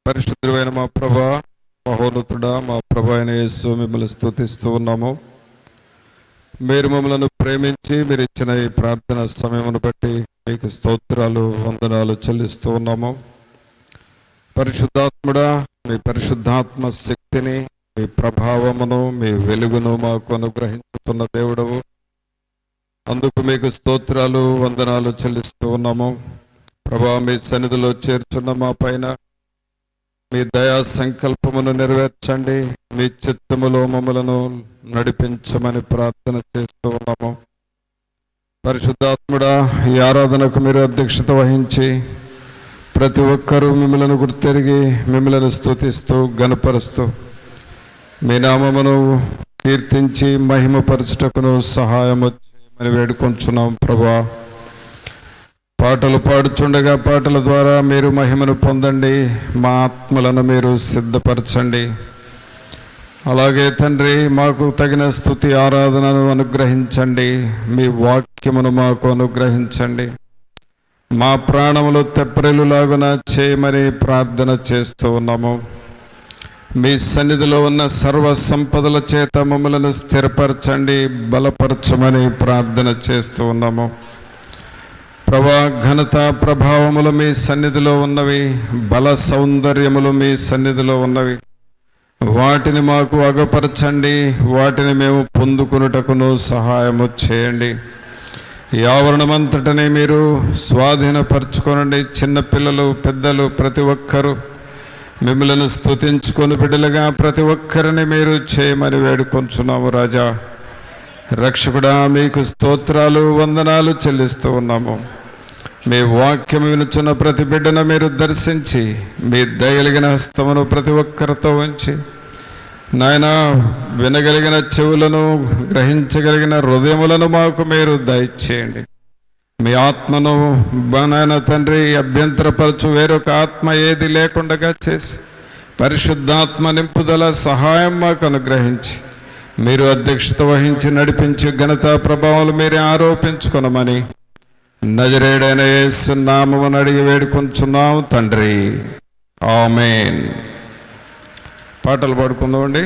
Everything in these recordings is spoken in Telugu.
పరిశుద్ధుడైన మా ప్రభా, మహోన్నతుడా, మా ప్రభు అయిన యేసు మిమ్మల్ని స్తుతిస్తూ ఉన్నాము. మీరు మమ్మల్ని ప్రేమించి మీరు ఇచ్చిన ఈ ప్రార్థన సమయమును బట్టి మీకు స్తోత్రాలు, వందనాలు చెల్లిస్తూ ఉన్నాము. పరిశుద్ధాత్ముడా, మీ పరిశుద్ధాత్మ శక్తిని, మీ ప్రభావమును, మీ వెలుగును మాకు అనుగ్రహించుతున్న దేవుడవు. అందుకు మీకు స్తోత్రాలు, వందనాలు చెల్లిస్తూ ఉన్నాము. ప్రభా, మీ సన్నిధిలో చేర్చున్న మా పైన మీ దయా సంకల్పమును నెరవేర్చండి. మీ చిత్తములో మమ్మలను నడిపించమని ప్రార్థన చేస్తూ ఉన్నాము. పరిశుద్ధాత్ముడా, ఈ ఆరాధనకు మీరు అధ్యక్షత వహించి ప్రతి ఒక్కరూ మిమ్మల్ని గుర్తెరిగి మిమ్మల్ని స్తుతిస్తూ గణపరుస్తూ మీ నామమును కీర్తించి మహిమపరచుటకును సహాయము చేయమని వేడుకొంచున్నాం. ప్రభా, పాటలు పాడుచుండగా పాటల ద్వారా మీరు మహిమను పొందండి. మా ఆత్మలను మీరు సిద్ధపరచండి. అలాగే తండ్రి, మాకు తగిన స్తుతి ఆరాధనను అనుగ్రహించండి. మీ వాక్యమును మాకు అనుగ్రహించండి. మా ప్రాణములు తెప్పరిల్లులాగున చేయమని ప్రార్థన చేస్తూ ఉన్నాము. మీ సన్నిధిలో ఉన్న సర్వ సంపదల చేత మమ్మలను స్థిరపరచండి, బలపరచమని ప్రార్థన చేస్తూ ఉన్నాము. ప్రభా, ఘనత ప్రభావములు మీ సన్నిధిలో ఉన్నవి, బల సౌందర్యములు మీ సన్నిధిలో ఉన్నవి. వాటిని మాకు అగపరచండి. వాటిని మేము పొందుకున్నటకును సహాయము చేయండి. ఈ ఆవరణమంతటిని మీరు స్వాధీనపరచుకోనండి. చిన్నపిల్లలు, పెద్దలు ప్రతి ఒక్కరూ మిమ్మల్ని స్తుతించుకొని బిడ్డలుగా ప్రతి ఒక్కరిని మీరు చేయమని వేడుకొంచున్నాము. రాజా, రక్షకుడా, మీకు స్తోత్రాలు, వందనాలు చెల్లిస్తూ ఉన్నాము. మీ వాక్యం వినుచున్న ప్రతి బిడ్డను మీరు దర్శించి మీ దయగలిగిన హస్తమును ప్రతి ఒక్కరితో ఉంచి నాయన, వినగలిగిన చెవులను, గ్రహించగలిగిన హృదయములను మాకు మీరు దయచేయండి. మీ ఆత్మను నాయన తండ్రి అభ్యంతరపరచు వేరొక ఆత్మ ఏది లేకుండా చేసి పరిశుద్ధాత్మ నింపుదల సహాయం మాకు అనుగ్రహించి మీరు అధ్యక్షత వహించి నడిపించి ఘనత ప్రభావాలు మీరే ఆరోపించుకొనమని నజరేయుడైన యేసు నామమున అడిగి వేడుకొంచున్నాం తండ్రి. ఆమేన్. పాటలు పాడుకుందామండి.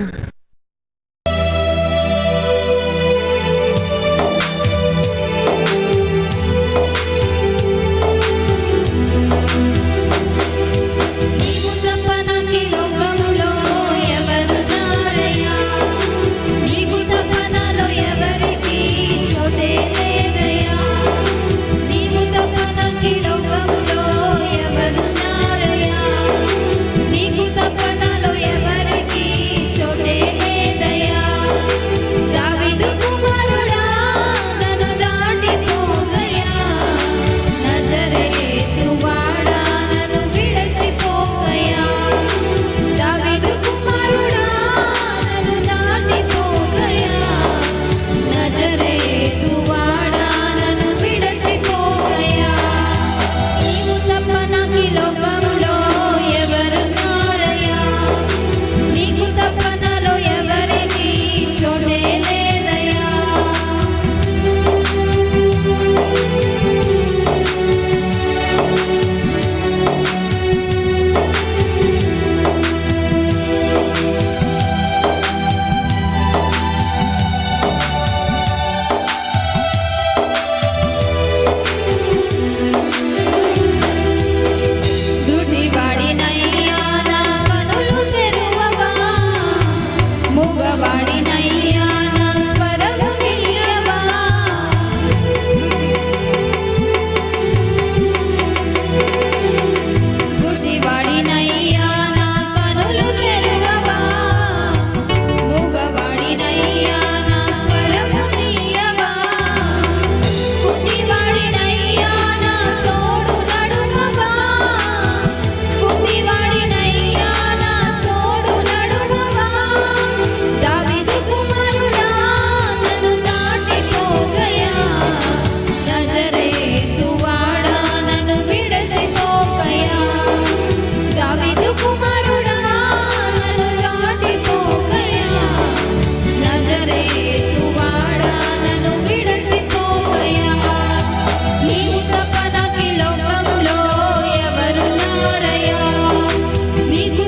నీకు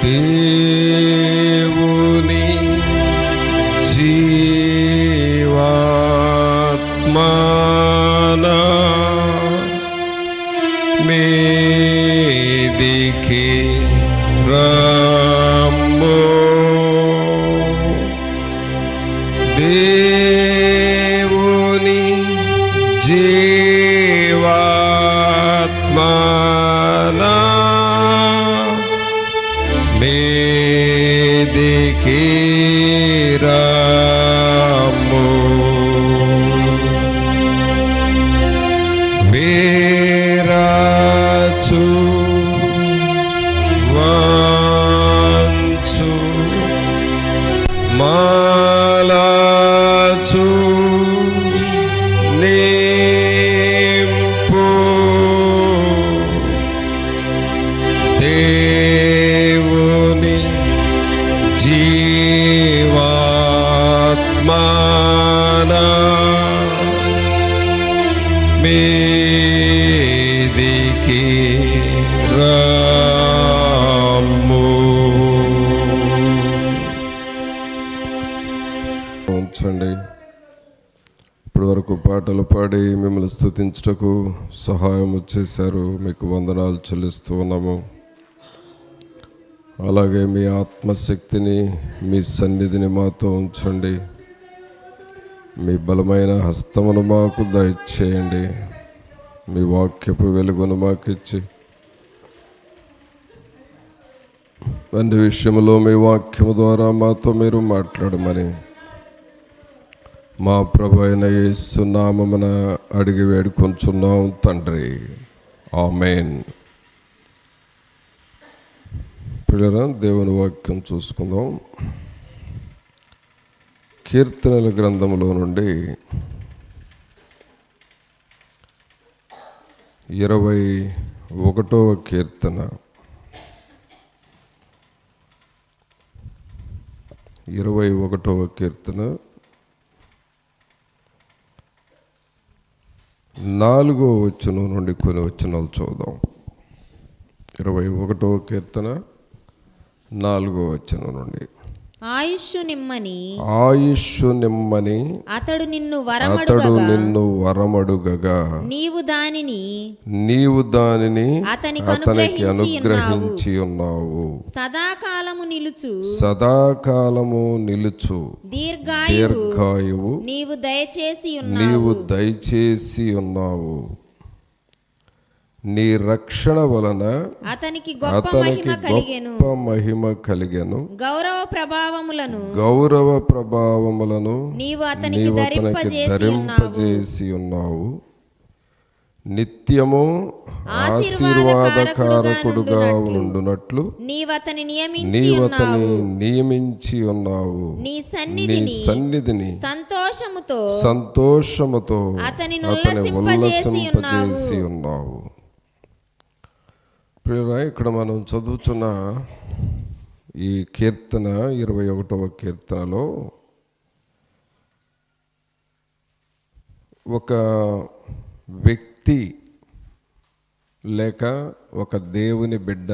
దేవుని జీవాత్మనా మీదికి రమ్ము. దేవుని జీవాత్మనా మీదికి రమ్ము. వీరాచు వంచు మాలాచు నింపు దేవుని జీవాత్మనా మీదికి రమ్ము. ఉంచండి. ఇప్పటి వరకు పాటలు పాడి మిమ్మల్ని స్తుతించుటకు సహాయం చేశారు, మీకు వందనాలు చెల్లిస్తూ ఉన్నాము. అలాగే మీ ఆత్మశక్తిని, మీ సన్నిధిని మాతో ఉంచండి. మీ బలమైన హస్తమును మాకు దయచేయండి. మీ వాక్యపు వెలుగును మాకు ఇచ్చి అన్ని విషయంలో మీ వాక్యము ద్వారా మాతో మీరు మాట్లాడమని మా ప్రభు అయిన యేసు నామమున అడిగి వేడుకొంచున్నాం తండ్రి. ఆమేన్. ప్రియులారా, దేవుని వాక్యం చూసుకుందాం. కీర్తనల గ్రంథంలో నుండి 21వ కీర్తన. 21వ కీర్తన 4వ వచనం నుండి కొన్ని వచనాలు చూద్దాం. 21వ కీర్తన 4వ వచనం నుండి. ఆయుష్షు నిమ్మని అతడు నిన్ను వరమడుగగా నీవు దానిని అతనికి అనుగ్రహించి ఉన్నావు. సదాకాలము నిలుచు దీర్ఘాయువు నీవు దయచేసి ఉన్నావు. నీ రక్షణ వలన అతనికి గొప్ప మహిమ కలిగెను. గౌరవ ప్రభావములను నీవు అతనికి ధరింపజేసి ఉన్నావు. నిత్యము ఆశీర్వాదకారకుడుగా ఉండునట్లు నీవతని నియమించి ఉన్నావు. నీ సన్నిధిని సంతోషముతో అతని ఉల్లసింపజేసి ఉన్నావు. ప్రియులారా, ఇక్కడ మనం చదువుతున్న ఈ కీర్తన 21వ కీర్తనలో ఒక వ్యక్తి లేక ఒక దేవుని బిడ్డ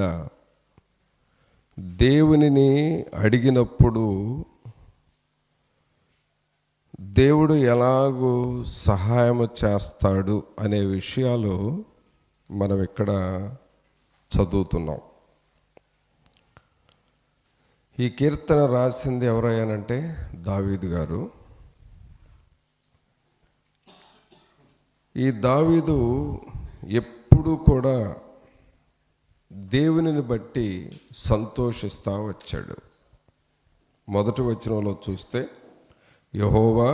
దేవునిని అడిగినప్పుడు దేవుడు ఎలాగూ సహాయం చేస్తాడు అనే విషయాలు మనం ఇక్కడ చదువుతున్నాం. ఈ కీర్తన రాసింది ఎవరయ్యానంటే దావీదు గారు. ఈ దావీదు ఎప్పుడూ కూడా దేవునిని బట్టి సంతోషిస్తూ వచ్చాడు. మొదటి వచనంలో చూస్తే, యెహోవా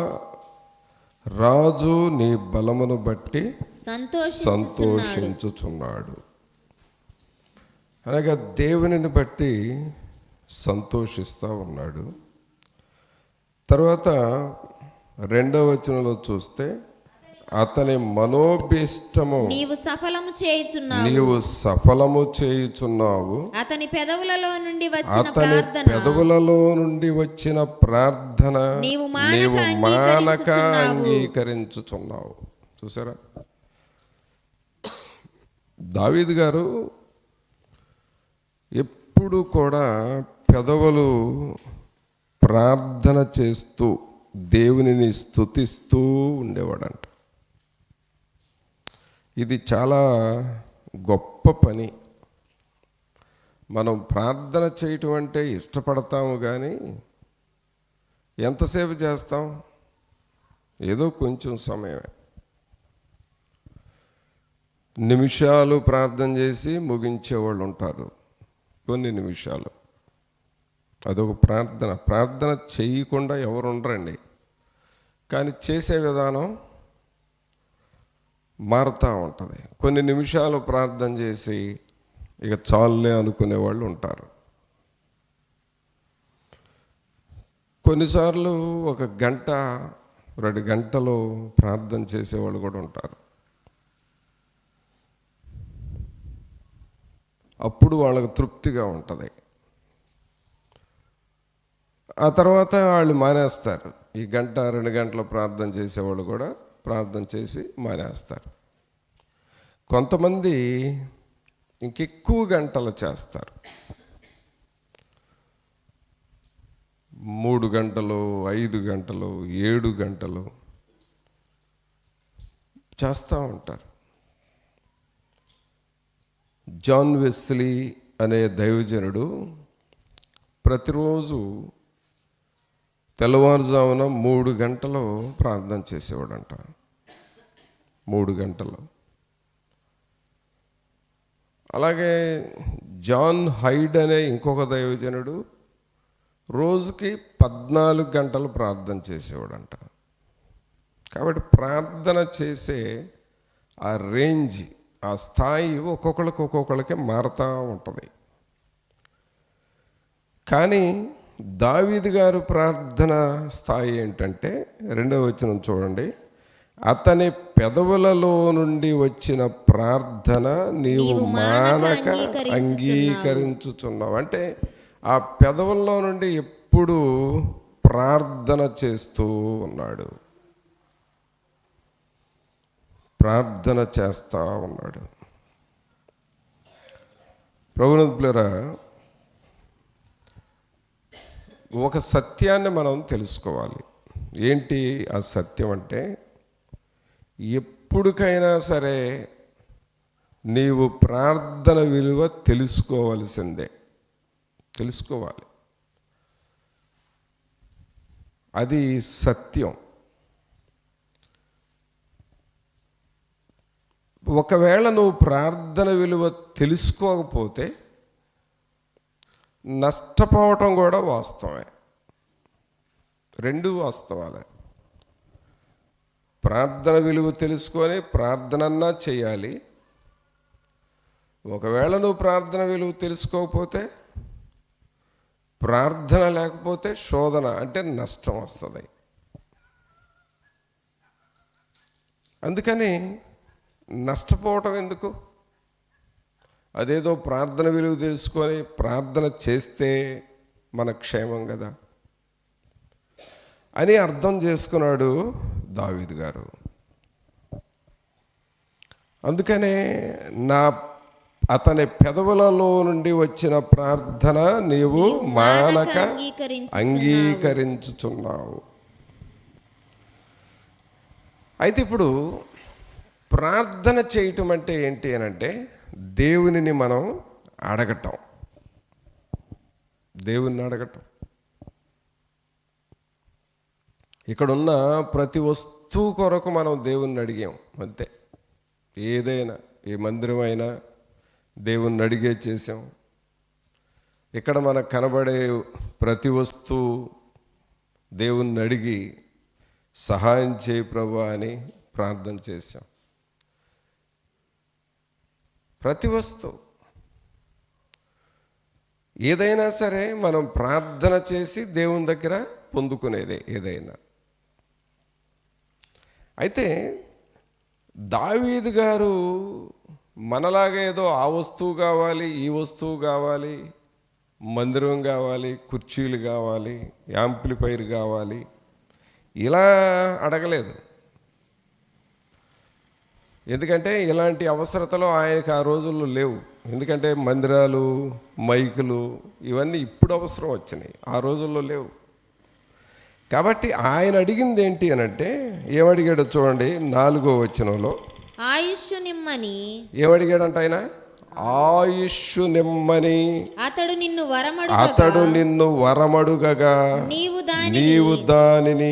రాజు నీ బలమును బట్టి సంతోషించుచున్నాడు. అనగా దేవునిని బట్టి సంతోషిస్తూ ఉన్నాడు. తర్వాత 2వ వచనంలో చూస్తే, అతని మనోభీష్టము నీవు సఫలము చేయుచున్నావు. అతని పెదవులలో నుండి వచ్చిన ప్రార్థన నీవు మానక అంగీకరించుచున్నావు. చూసారా, దావీదు గారు ఎప్పుడు కూడా పెదవులు ప్రార్థన చేస్తూ దేవునిని స్తుతిస్తూ ఉండేవాడంట. ఇది చాలా గొప్ప పని. మనం ప్రార్థన చేయటం అంటే ఇష్టపడతాము, కానీ ఎంతసేపు చేస్తాం? ఏదో కొంచెం సమయమే. నిమిషాలు ప్రార్థన చేసి ముగించేవాళ్ళు ఉంటారు. కొన్ని నిమిషాలు అదొక ప్రార్థన. ప్రార్థన చేయకుండా ఎవరు ఉండరండి, కానీ చేసే విధానం మారుతూ ఉంటుంది. కొన్ని నిమిషాలు ప్రార్థన చేసి ఇక చాలులే అనుకునే వాళ్ళు ఉంటారు. కొన్నిసార్లు 1 గంట 2 గంటలు ప్రార్థన చేసేవాళ్ళు కూడా ఉంటారు. అప్పుడు వాళ్ళకు తృప్తిగా ఉంటుంది. ఆ తర్వాత వాళ్ళు మానేస్తారు. ఈ 1-2 గంటలు ప్రార్థన చేసేవాళ్ళు కూడా ప్రార్థన చేసి మానేస్తారు. కొంతమంది ఇంకెక్కువ గంటలు చేస్తారు. 3 గంటలు, 5 గంటలు, 7 గంటలు చేస్తూ ఉంటారు. జాన్ వెస్లీ అనే దైవజనుడు ప్రతిరోజు తెల్లవారుజామున 3 గంటలు ప్రార్థన చేసేవాడంట. 3 గంటలు. అలాగే జాన్ హైడ్ అనే ఇంకొక దైవజనుడు రోజుకి 14 గంటలు ప్రార్థన చేసేవాడంట. కాబట్టి ప్రార్థన చేసే ఆ రేంజ్, ఆ స్థాయి ఒక్కొక్కరికి మారుతూ ఉంటుంది. కానీ దావీదు గారు ప్రార్థన స్థాయి ఏంటంటే 2వ వచనం చూడండి. అతని పెదవులలో నుండి వచ్చిన ప్రార్థన నీవు మానక అంగీకరించుచున్నావు. అంటే ఆ పెదవుల్లో నుండి ఎప్పుడు ప్రార్థన చేస్తూ ఉన్నాడు, ప్రార్థన చేస్తూ ఉన్నాడు. ప్రభువురా, ఒక సత్యాన్ని మనం తెలుసుకోవాలి. ఏంటి ఆ సత్యం అంటే, ఎప్పటికైనా సరే నీవు ప్రార్థన విలువ తెలుసుకోవాలి. అది సత్యం. ఒకవేళ నువ్వు ప్రార్థన విలువ తెలుసుకోకపోతే నష్టపోవటం కూడా వాస్తవమే. 2 వాస్తవాలే. ప్రార్థన విలువ తెలుసుకొని ప్రార్థనన్నా చేయాలి. ఒకవేళ నువ్వు ప్రార్థన విలువ తెలుసుకోకపోతే, ప్రార్థన లేకపోతే శోధన అంటే నష్టం వస్తుంది. అందుకని నష్టపోవటం ఎందుకు? అదేదో ప్రార్థన విలువ తెలుసుకొని ప్రార్థన చేస్తే మన క్షేమం కదా అని అర్థం చేసుకున్నాడు దావీదు గారు. అందుకనే అతని పెదవులలో నుండి వచ్చిన ప్రార్థన నీవు మానక అంగీకరించుచున్నావు. అయితే ఇప్పుడు ప్రార్థన చేయటం అంటే ఏంటి అని అంటే, దేవునిని మనం అడగటం. దేవుణ్ణి అడగటం. ఇక్కడున్న ప్రతి వస్తువు కొరకు మనం దేవుణ్ణి అడిగాం అంతే. ఏదైనా, ఏ మందిరమైనా దేవుణ్ణి అడిగే చేసాం. ఇక్కడ మనకు కనబడే ప్రతి వస్తువు దేవుణ్ణి అడిగి సహాయం చేయి ప్రభువా అని ప్రార్థన చేశాం. ప్రతి వస్తువు ఏదైనా సరే మనం ప్రార్థన చేసి దేవుని దగ్గర పొందుకునేదే ఏదైనా. అయితే దావీదు గారు మనలాగా ఏదో ఆ వస్తువు కావాలి, ఈ వస్తువు కావాలి, మందిరం కావాలి, కుర్చీలు కావాలి, యాంప్లిఫైర్ కావాలి ఇలా అడగలేదు. ఎందుకంటే ఇలాంటి అవసరతలు ఆయనకి ఆ రోజుల్లో లేవు. ఎందుకంటే మందిరాలు, మైకులు ఇవన్నీ ఇప్పుడు అవసరం వచ్చినాయి, ఆ రోజుల్లో లేవు. కాబట్టి ఆయన అడిగింది ఏంటి అని అంటే, ఏమడిగాడో చూడండి 4వ వచనంలో. ఆయుష్ నిమ్మని ఏమడిగాడంట ఆయన? ఆయుష్ నిమ్మని. అతడు నిన్ను వరమడుగగా నీవు దానిని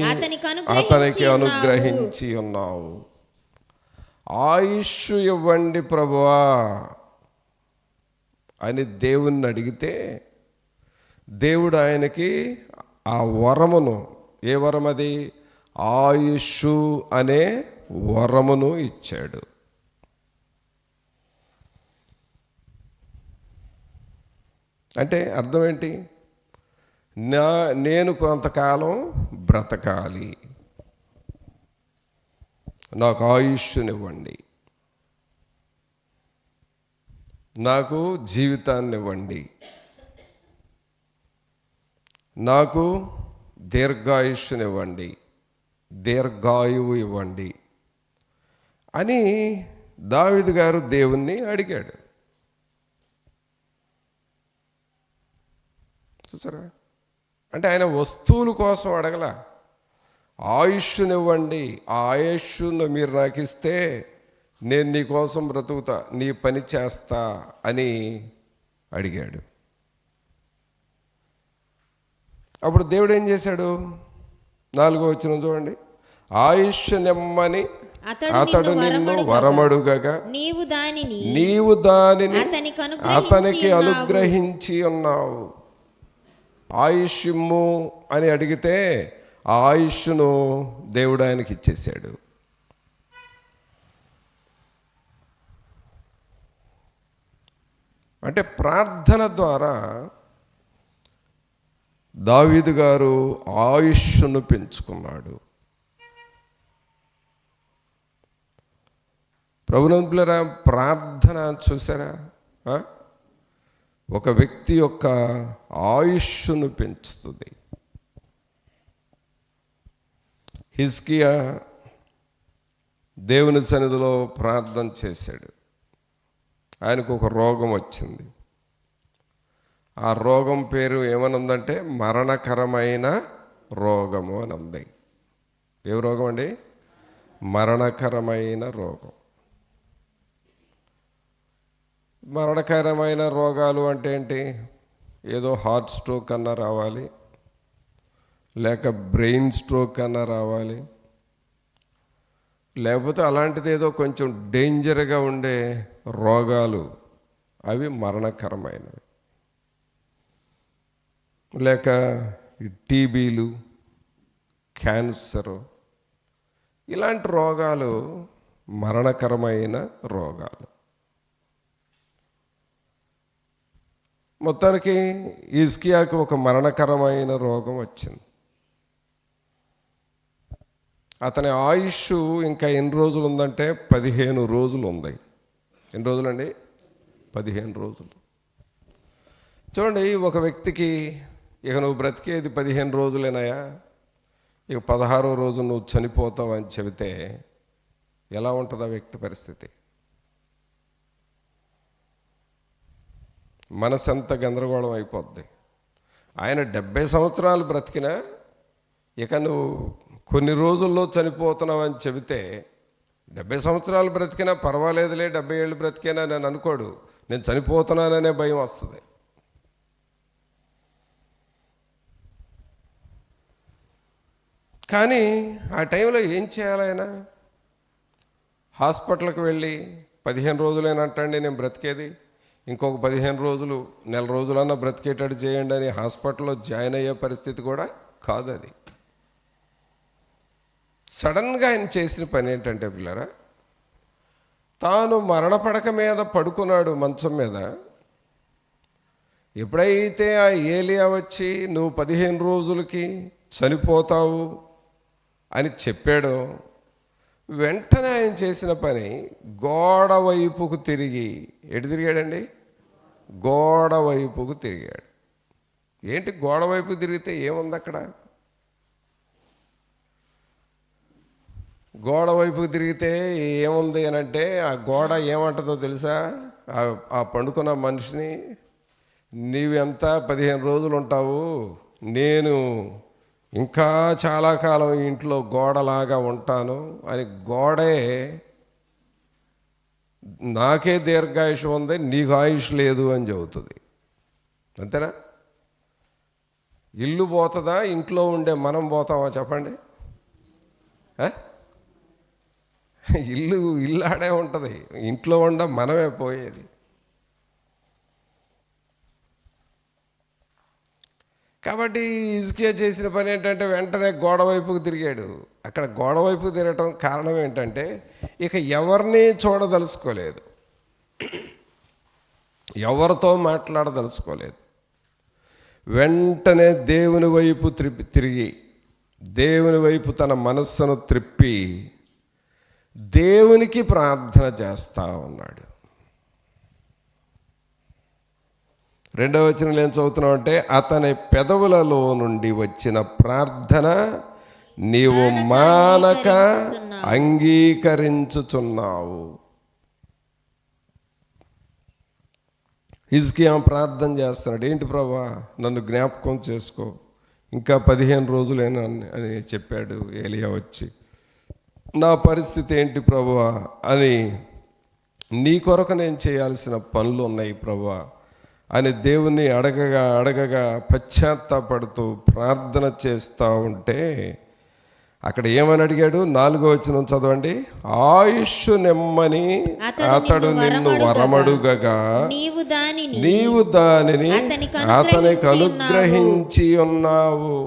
అతనికి అనుగ్రహించి ఉన్నావు. ఆయుష్ ఇవ్వండి ప్రభువా అని దేవుణ్ణి అడిగితే, దేవుడు ఆయనకి ఆ వరమును, ఏ వరం అది? ఆయుష్ అనే వరమును ఇచ్చాడు. అంటే అర్థం ఏంటి? నేను కొంతకాలం బ్రతకాలి, నాకు ఆయుష్నివ్వండి, నాకు జీవితాన్ని ఇవ్వండి, నాకు దీర్ఘాయుష్నివ్వండి, దీర్ఘాయువు ఇవ్వండి అని దావీదు గారు దేవుణ్ణి అడిగాడు. చూసారా? అంటే ఆయన వస్తువుల కోసం అడగల, ఆయుష్నివ్వండి, ఆ ఆయుష్ను మీరు నాకు ఇస్తే నేను నీ కోసం బ్రతుకుతా, నీ పని చేస్తా అని అడిగాడు. అప్పుడు దేవుడు ఏం చేశాడు? 4వ వచనం చూడండి. ఆయుష్ నిమ్మని అతడు నిన్ను వరమడుగగా నీవు దానిని అతనికి అనుగ్రహించి ఉన్నావు. ఆయుష్ము అని అడిగితే ఆ ఆయుష్ను దేవుడు ఆయనకి ఇచ్చేసాడు. అంటే ప్రార్థన ద్వారా దావీదు గారు ఆయుష్ను పెంచుకున్నాడు. ప్రభునందులరా, ప్రార్థన చూసారా, ఒక వ్యక్తి యొక్క ఆయుష్ను పెంచుతుంది. హిజ్కియా దేవుని సన్నిధిలో ప్రార్థన చేశాడు. ఆయనకు ఒక రోగం వచ్చింది. ఆ రోగం పేరు ఏమనుందంటే మరణకరమైన రోగము అని ఉంది. ఏ రోగం అండి? మరణకరమైన రోగం. మరణకరమైన రోగాలు అంటే ఏంటి? ఏదో హార్ట్ స్ట్రోక్ అన్నా రావాలి, లేక బ్రెయిన్ స్ట్రోక్ అన్నా రావాలి, లేకపోతే అలాంటిది ఏదో కొంచెం డేంజర్గా ఉండే రోగాలు, అవి మరణకరమైనవి. లేక టీబీలు, క్యాన్సరు, ఇలాంటి రోగాలు మరణకరమైన రోగాలు. మొత్తానికి హిజ్కియాకు ఒక మరణకరమైన రోగం వచ్చింది. అతని ఆయుష్ ఇంకా ఎన్ని రోజులు ఉందంటే 15 రోజులు ఉంది. ఎన్ని రోజులండి? 15 రోజులు. చూడండి, ఒక వ్యక్తికి ఇక నువ్వు బ్రతికేది 15 రోజులేనాయా, ఇక 16వ రోజు నువ్వు చనిపోతావు అని చెబితే ఎలా ఉంటుంది ఆ వ్యక్తి పరిస్థితి? మనసంతా గందరగోళం అయిపోద్ది. ఆయన 70 సంవత్సరాలు బ్రతికినా ఇక నువ్వు కొన్ని రోజుల్లో చనిపోతున్నావు అని చెబితే, 70 సంవత్సరాలు బ్రతికినా పర్వాలేదులే, 70 ఏళ్ళు బ్రతికినా నేను అనుకోడు, నేను చనిపోతున్నాననే భయం వస్తుంది. కానీ ఆ టైంలో ఏం చేయాలి ఆయన? హాస్పిటల్కి వెళ్ళి 15 రోజులేనంటండి నేను బ్రతికేది, ఇంకొక 15 రోజులు, నెల రోజులన్నా బ్రతికేటట్టు చేయండి అని హాస్పిటల్లో జాయిన్ అయ్యే పరిస్థితి కూడా కాదు అది. సడన్గా ఆయన చేసిన పని ఏంటంటే పిల్లరా, తాను మరణపడక మీద పడుకున్నాడు మంచం మీద. ఎప్పుడైతే ఆ ఏలియా వచ్చి నువ్వు 15 రోజులకి చనిపోతావు అని చెప్పాడో, వెంటనే ఆయన చేసిన పని గోడ వైపుకు తిరిగి, ఎటు తిరిగాడండి? గోడ వైపుకు తిరిగాడు. ఏంటి గోడ వైపు తిరిగితే ఏముంది అక్కడ? గోడ వైపుకి తిరిగితే ఏముంది అని అంటే, ఆ గోడ ఏమంటుందో తెలుసా? ఆ పండుకున్న మనిషిని, నీవెంత 15 రోజులు ఉంటావు, నేను ఇంకా చాలా కాలం ఇంట్లో గోడలాగా ఉంటాను అని గోడే నాకే దీర్ఘాయుష్ ఉంది, నీకు ఆయుష్ లేదు అని చెబుతుంది. అంతేనా? ఇల్లు పోతుందా, ఇంట్లో ఉండే మనం పోతామా చెప్పండి? ఇల్లు ఆడే ఉంటుంది, ఇంట్లో ఉండ మనమే పోయేది. కాబట్టి హిజ్కియా చేసిన పని ఏంటంటే వెంటనే గోడ వైపుకు తిరిగాడు. అక్కడ గోడ వైపుకు తిరగటం కారణం ఏంటంటే, ఇక ఎవరిని చూడదలుచుకోలేదు, ఎవరితో మాట్లాడదలుచుకోలేదు. వెంటనే దేవుని వైపు తిరిగి దేవుని వైపు తన మనస్సును త్రిప్పి దేవునికి ప్రార్థన చేస్తా ఉన్నాడు. 2వ వచనంలో ఏం చదువుతున్నాం అంటే, అతని పెదవులలో నుండి వచ్చిన ప్రార్థన నీవు మానక అంగీకరించుచున్నావు. హిజ్కియా ప్రార్థన చేస్తున్నాడు, ఏంటి ప్రభువా, నన్ను జ్ఞాపకం చేసుకో, ఇంకా 15 రోజులేనా అని చెప్పాడు ఏలియా వచ్చి. నా పరిస్థితి ఏంటి ప్రభువా అని, నీ కొరకు నేను చేయాల్సిన పనులు ఉన్నాయి ప్రభువా అని దేవుణ్ణి అడగగా పశ్చాత్తాపడుతూ ప్రార్థన చేస్తూ ఉంటే, అక్కడ ఏమని అడిగాడు? 4వ వచనం చదవండి. ఆయుష్ నెమ్మని అతడు నిన్ను వరమడుగగా నీవు దానిని అతనికి అనుగ్రహించి ఉన్నావు.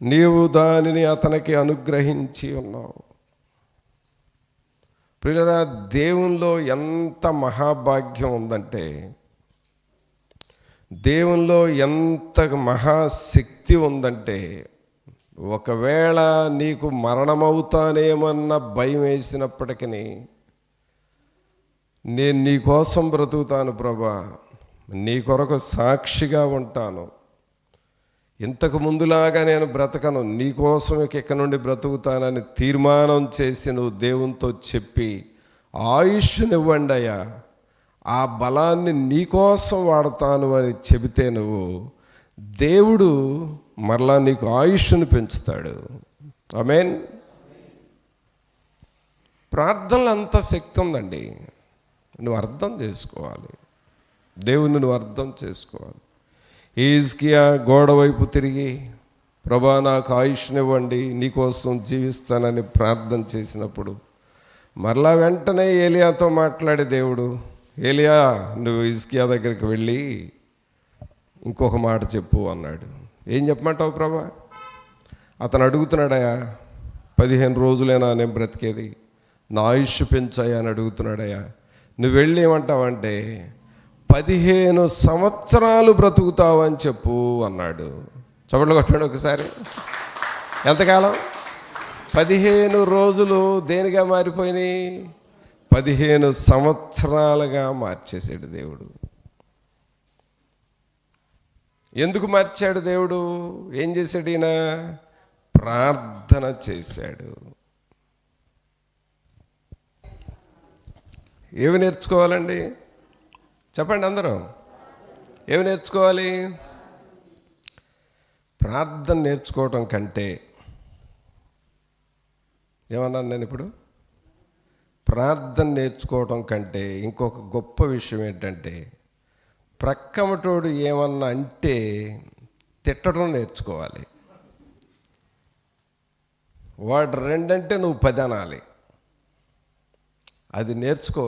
నీవు దానిని అతనికి అనుగ్రహించి ఉన్నావు. ప్రియులారా, దేవునిలో ఎంత మహాభాగ్యం ఉందంటే, దేవునిలో ఎంత మహాశక్తి ఉందంటే, ఒకవేళ నీకు మరణమవుతానేమన్న భయం వేసినప్పటికీ, నేను నీ కోసం బ్రతుకుతాను ప్రభా, నీ కొరకు సాక్షిగా ఉంటాను, ఇంతకు ముందులాగా నేను బ్రతకను, నీకోసం ఇక నుండి బ్రతుకుతానని తీర్మానం చేసి నువ్వు దేవునితో చెప్పి ఆయుష్నివ్వండి అయ్యా, ఆ బలాన్ని నీకోసం వాడతాను అని చెబితే నువ్వు, దేవుడు మరలా నీకు ఆయుష్ను పెంచుతాడు. ఆమేన్. ప్రార్థనలో అంత శక్తి ఉందండి, నువ్వు అర్థం చేసుకోవాలి, దేవుని నువ్వు అర్థం చేసుకోవాలి. హిజ్కియా గోడ వైపు తిరిగి, ప్రభా నాకు ఆయుష్నివ్వండి, నీకోసం జీవిస్తానని ప్రార్థన చేసినప్పుడు, మరలా వెంటనే ఏలియాతో మాట్లాడే దేవుడు, ఏలియా నువ్వు హిజ్కియా దగ్గరికి వెళ్ళి ఇంకొక మాట చెప్పు అన్నాడు. ఏం చెప్పమంటావు ప్రభా? అతను అడుగుతున్నాడయా, 15 రోజులైనా నేను బ్రతికేది, నా ఆయుష్ పెంచాయా అని అడుగుతున్నాడయా. నువ్వు వెళ్ళి ఏమంటావంటే 15 సంవత్సరాలు బ్రతుకుతావని చెప్పు అన్నాడు. చప్పట్లు కొట్టండి ఒకసారి. ఎంతకాలం? 15 రోజులు దేనిగా మారిపోయినాయి? 15 సంవత్సరాలుగా మార్చేశాడు దేవుడు. ఎందుకు మార్చాడు దేవుడు? ఏం చేశాడు ఈయన? ప్రార్థన చేశాడు. ఏమి నేర్చుకోవాలండి చెప్పండి అందరూ? ఏమి నేర్చుకోవాలి? ప్రార్థన నేర్చుకోవటం కంటే, ఏమన్నాను నేను ఇప్పుడు? ప్రార్థన నేర్చుకోవటం కంటే ఇంకొక గొప్ప విషయం ఏంటంటే, ప్రక్కమటోడు ఏమన్నా అంటే తిట్టడం నేర్చుకోవాలి. వాడు 2 అంటే నువ్వు 10 అనాలి. అది నేర్చుకో,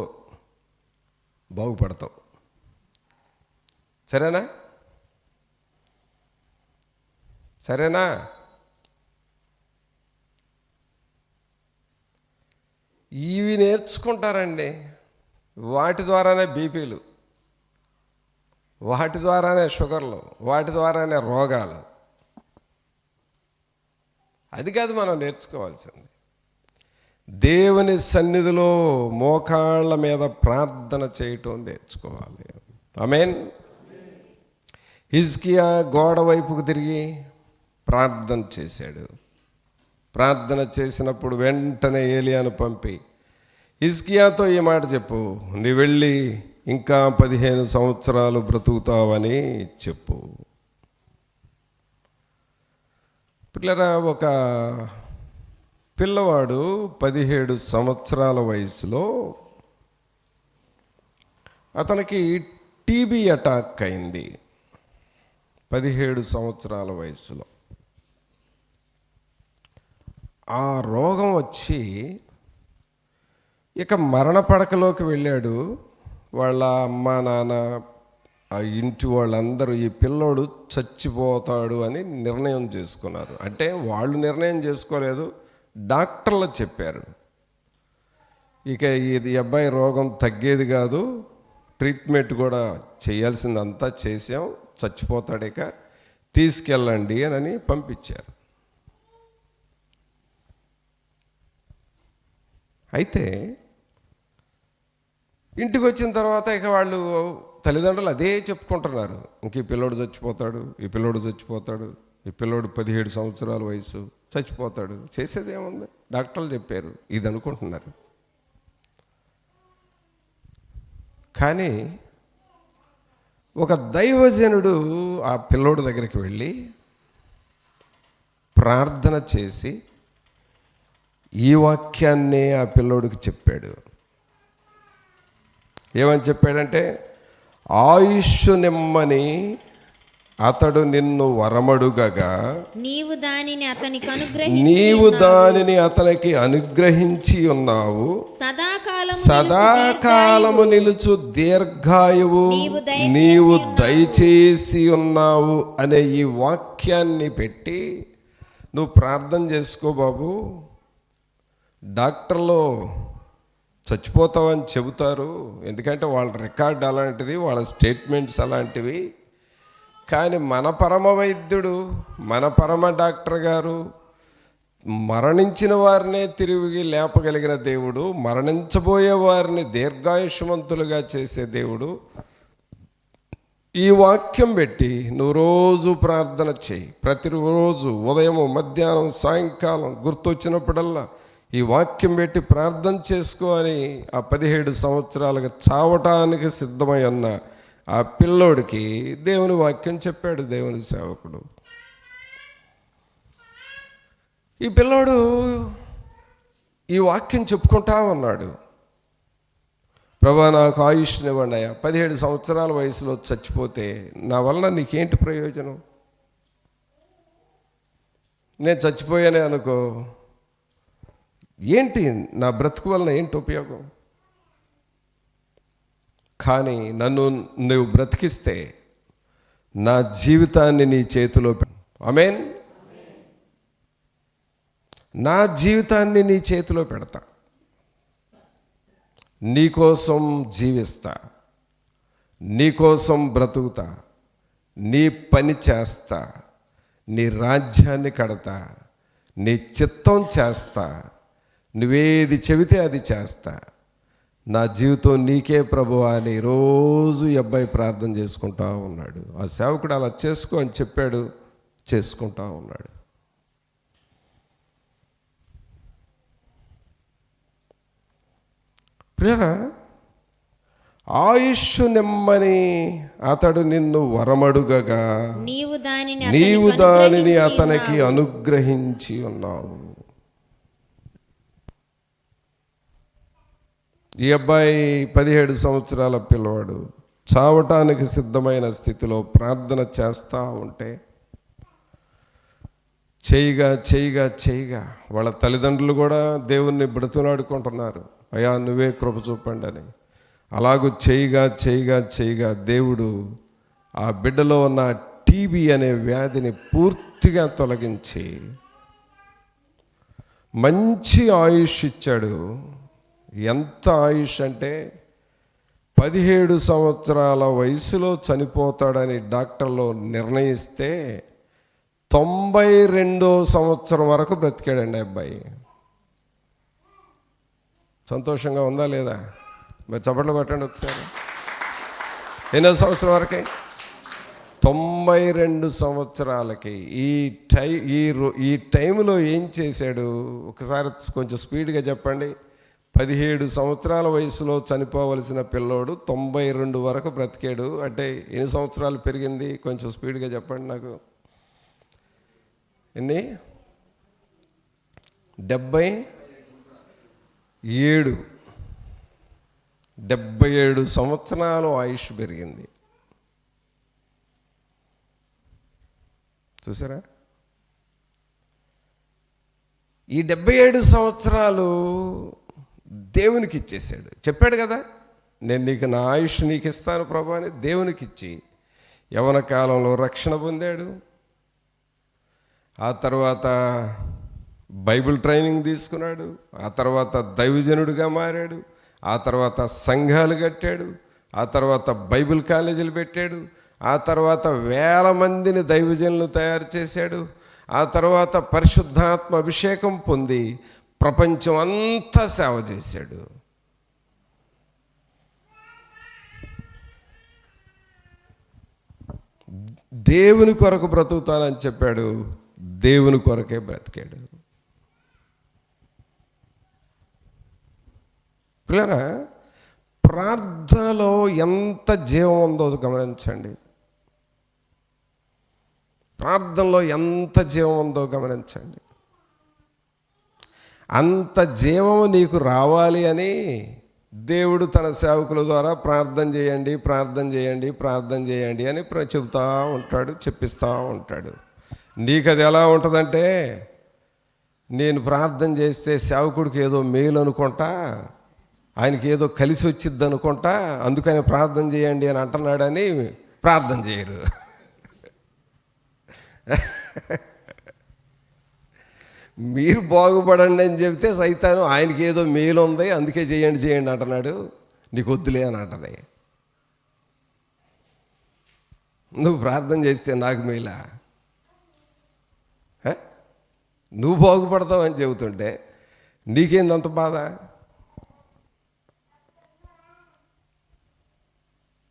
బాగుపడతావు. సరేనా? సరేనా? ఇవి నేర్చుకుంటారండి. వాటి ద్వారానే బీపీలు, వాటి ద్వారానే షుగర్లు, వాటి ద్వారానే రోగాలు. అది కాదు మనం నేర్చుకోవాల్సింది. దేవుని సన్నిధిలో మోకాళ్ళ మీద ప్రార్థన చేయటం నేర్చుకోవాలి. ఆమేన్. హిజ్కియా గోడ వైపుకు తిరిగి ప్రార్థన చేశాడు. ప్రార్థన చేసినప్పుడు వెంటనే ఏలియాను పంపి హిజ్కియాతో ఈ మాట చెప్పు, నీ వెళ్ళి ఇంకా 15 సంవత్సరాలు బ్రతుకుతావని చెప్పు. పిల్లరా, ఒక పిల్లవాడు 17 సంవత్సరాల వయసులో అతనికి టీబీ అటాక్ అయింది. 17 సంవత్సరాల వయసులో ఆ రోగం వచ్చి ఇక మరణ పడకలోకి వెళ్ళాడు. వాళ్ళ అమ్మ నాన్న ఆ ఇంటి వాళ్ళందరూ ఈ పిల్లోడు చచ్చిపోతాడు అని నిర్ణయం చేసుకున్నారు. అంటే వాళ్ళు నిర్ణయం చేసుకోలేదు, డాక్టర్లు చెప్పారు. ఇక ఇది అబ్బాయి రోగం తగ్గేది కాదు, ట్రీట్మెంట్ కూడా చేయాల్సిందంతా చేసాం, చచ్చిపోతాడు, ఇక తీసుకెళ్ళండి అని పంపించారు. అయితే ఇంటికి వచ్చిన తర్వాత ఇక వాళ్ళు తల్లిదండ్రులు అదే చెప్పుకుంటున్నారు, ఇంక ఈ పిల్లోడు చచ్చిపోతాడు, ఈ పిల్లోడు చచ్చిపోతాడు, ఈ పిల్లోడు 17 సంవత్సరాల వయసు, చచ్చిపోతాడు, చేసేది ఏముంది, డాక్టర్లు చెప్పారు, ఇది అనుకుంటున్నారు. కానీ ఒక దైవజనుడు ఆ పిల్లోడి దగ్గరికి వెళ్ళి ప్రార్థన చేసి ఈ వాక్యాన్నే ఆ పిల్లోడికి చెప్పాడు. ఏమని చెప్పాడంటే, ఆయుష్ నిమ్మని అతడు నిన్ను వరమడుగగా నీవు దానిని అతనికి అనుగ్రహించి ఉన్నావు. సదాకాలము నిలుచు దీర్ఘాయువు నీవు దయచేసి ఉన్నావు అనే ఈ వాక్యాన్ని పెట్టి నువ్వు ప్రార్థన చేసుకో బాబు. డాక్టర్లు చచ్చిపోతావని చెబుతారు, ఎందుకంటే వాళ్ళ రికార్డ్ అలాంటిది, వాళ్ళ స్టేట్మెంట్స్ అలాంటివి. కానీ మన పరమ వైద్యుడు, మన పరమ డాక్టర్ గారు, మరణించిన వారినే తిరిగి లేపగలిగిన దేవుడు, మరణించబోయే వారిని దీర్ఘాయుష్మంతులుగా చేసే దేవుడు, ఈ వాక్యం పెట్టి నువ్వు రోజు ప్రార్థన చేయి. ప్రతిరోజు ఉదయం, మధ్యాహ్నం, సాయంకాలం గుర్తొచ్చినప్పుడల్లా ఈ వాక్యం పెట్టి ప్రార్థన చేసుకో అని ఆ 17 సంవత్సరాలుగా చావటానికి సిద్ధమై ఉన్న ఆ పిల్లోడికి దేవుని వాక్యం చెప్పాడు దేవుని సేవకుడు. ఈ పిల్లోడు ఈ వాక్యం చెప్పుకుంటా ఉన్నాడు, ప్రభా నాకు ఆయుష్నివ్వండి అయ్యా, 17 సంవత్సరాల వయసులో చచ్చిపోతే నా వలన నీకేంటి ప్రయోజనం, నేను చచ్చిపోయానే అనుకో, ఏంటి నా బ్రతుకు వలన ఏంటి ఉపయోగం? కానీ నన్ను నువ్వు బ్రతికిస్తే నా జీవితాన్ని నీ చేతిలో ఆమేన్, నా జీవితాన్ని నీ చేతిలో పెడతా, నీకోసం జీవిస్తా, నీకోసం బ్రతుకుతా, నీ పని చేస్తా, నీ రాజ్యాన్ని కడతా, నీ చిత్తం చేస్తా, నువ్వేది చెబితే అది చేస్తా, నా జీవితం నీకే ప్రభువా అని రోజు ఈ అబ్బాయి ప్రార్థన చేసుకుంటా ఉన్నాడు. ఆ సేవకుడు అలా చేసుకో అని చెప్పాడు, చేసుకుంటా ఉన్నాడు. ప్రియరా, ఆయుష్ నిమ్మని అతడు నిన్ను వరమడుగగా నీవు దానిని అతనికి అనుగ్రహించి ఉన్నావు. ఈ అబ్బాయి 17 సంవత్సరాల పిల్లవాడు చావటానికి సిద్ధమైన స్థితిలో ప్రార్థన చేస్తూ ఉంటే చేయగా వాళ్ళ తల్లిదండ్రులు కూడా దేవుణ్ణి బ్రతులాడుకుంటున్నారు, అయ్యా నువ్వే కృప చూపండి అని. అలాగూ చేయగా దేవుడు ఆ బిడ్డలో ఉన్న టీబీ అనే వ్యాధిని పూర్తిగా తొలగించి మంచి ఆయుష్ ఇచ్చాడు. ఎంత ఆయుష్ అంటే 17 సంవత్సరాల వయసులో చనిపోతాడని డాక్టర్లు నిర్ణయిస్తే 92వ సంవత్సరం వరకు బ్రతికాడండి అబ్బాయి. సంతోషంగా ఉందా లేదా? మరి చప్పట్లు కొట్టండి ఒకసారి. ఎన్నో సంవత్సరం వరకే? 92 సంవత్సరాలకి ఈ టైంలో ఏం చేశాడు? ఒకసారి కొంచెం స్పీడ్గా చెప్పండి. 17 సంవత్సరాల వయసులో చనిపోవలసిన పిల్లోడు 92 వరకు బ్రతికాడు. అంటే ఎన్ని సంవత్సరాలు పెరిగింది? కొంచెం స్పీడ్గా చెప్పండి నాకు. ఎన్ని? 77 సంవత్సరాలు ఆయుష్ పెరిగింది. చూసారా? ఈ 77 సంవత్సరాలు దేవునికి ఇచ్చేసాడు. చెప్పాడు కదా, నేను నీకు నా ఆయుష్ నీకు ఇస్తాను ప్రభు అని. దేవునికి ఇచ్చి యవ్వన కాలంలో రక్షణ పొందాడు. ఆ తర్వాత బైబిల్ ట్రైనింగ్ తీసుకున్నాడు. ఆ తర్వాత దైవజనుడిగా మారాడు. ఆ తర్వాత సంఘాలు కట్టాడు. ఆ తర్వాత బైబిల్ కాలేజీలు పెట్టాడు. ఆ తర్వాత 1000 మందిని దైవజనులు తయారు చేశాడు. ఆ తర్వాత పరిశుద్ధాత్మ అభిషేకం పొంది ప్రపంచం అంతా సేవ చేశాడు. దేవుని కొరకు బ్రతుకుతానని చెప్పాడు. దేవుని కొరకే బ్రతికాడు. పిల్లరా, ప్రార్థనలో ఎంత జీవం ఉందో గమనించండి. ప్రార్థనలో ఎంత జీవం ఉందో గమనించండి. అంత జీవం నీకు రావాలి అని దేవుడు తన సేవకుల ద్వారా ప్రార్థన చేయండి, ప్రార్థన చేయండి, ప్రార్థన చేయండి అని చెబుతూ ఉంటాడు, చెప్పిస్తూ ఉంటాడు. నీకు అది ఎలా ఉంటుందంటే, నేను ప్రార్థన చేస్తే సేవకుడికి ఏదో మేలు అనుకుంటా, ఆయనకి ఏదో కలిసి వచ్చిద్ది అనుకుంటా, అందుకని ప్రార్థన చేయండి అని అంటున్నాడని ప్రార్థన చేయరు. మీరు బాగుపడండి అని చెబితే సైతాను ఆయనకి ఏదో మేలు ఉంది అందుకే చేయండి చేయండి అంటున్నాడు, నీకు వద్దులే అని అంటది. నువ్వు ప్రార్థన చేస్తే నాకు మేలా? నువ్వు బాగుపడతావు అని చెబుతుంటే నీకేందంత బాధ?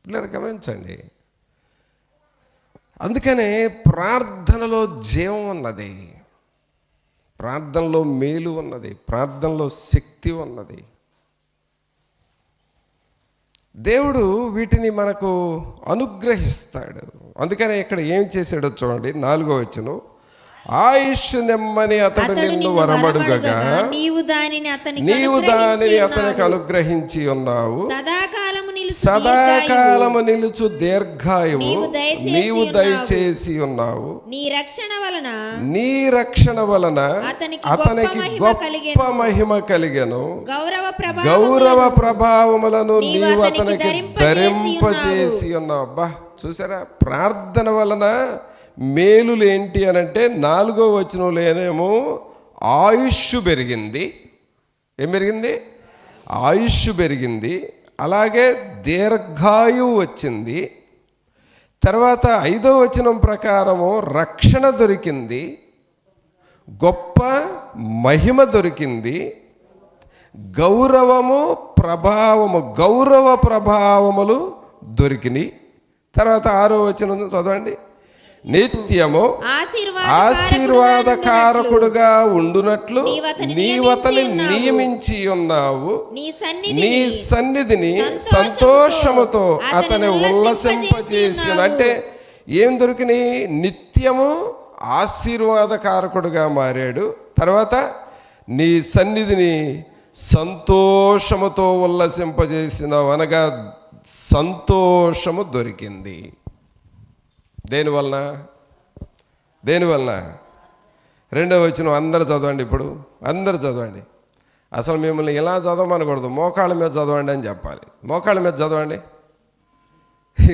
పిల్లలు గమనించండి. అందుకనే ప్రార్థనలో జీవం ఉన్నది, ప్రార్థనలో మేలు ఉన్నది, ప్రార్థనలో శక్తి ఉన్నది. దేవుడు వీటిని మనకు అనుగ్రహిస్తాడు. అందుకనే ఇక్కడ ఏం చేశాడో చూడండి, 4వ వచనం. ఆయుష్ నెమ్మని అతడు నిన్ను వరమడుగగా నీవు దానిని అతనికి అనుగ్రహించి ఉన్నావు. సదాకాలము నిలుచు దీర్ఘాయువు నీవు దయచేసి ఉన్నావు. నీ రక్షణ వలన అతనికి గొప్ప మహిమ కలిగెను. గౌరవ ప్రభావములను నీవు అతనికి ధరింపజేసి ఉన్నావు. అబ్బా, చూసారా? ప్రార్థన వలన మేలులు ఏంటి అనంటే 4వ వచనంలోనేమో ఆయుష్ పెరిగింది. ఏం పెరిగింది? ఆయుష్ పెరిగింది. అలాగే దీర్ఘాయువు వచ్చింది. తర్వాత 5వ వచనం ప్రకారము రక్షణ దొరికింది, గొప్ప మహిమ దొరికింది, గౌరవ ప్రభావములు దొరికినాయి. తర్వాత 6వ వచనం చదవండి. నిత్యము ఆశీర్వాదకారకుడుగా ఉండునట్లు నీవతని నియమించి ఉన్నావు. నీ సన్నిధిని సంతోషముతో అతని ఉల్లసింపజేసి. అంటే ఏం దొరికినాయి? నిత్యము ఆశీర్వాదకారకుడుగా మారాడు. తర్వాత నీ సన్నిధిని సంతోషముతో ఉల్లసింపజేసినావు, అనగా సంతోషము దొరికింది. దేనివలన? 2వ వచనం అందరూ చదవండి. ఇప్పుడు అందరూ చదవండి. అసలు మిమ్మల్ని ఇలా చదవమనకూడదు, మోకాళ్ళ మీద చదవండి అని చెప్పాలి. మోకాళ్ళ మీద చదవండి.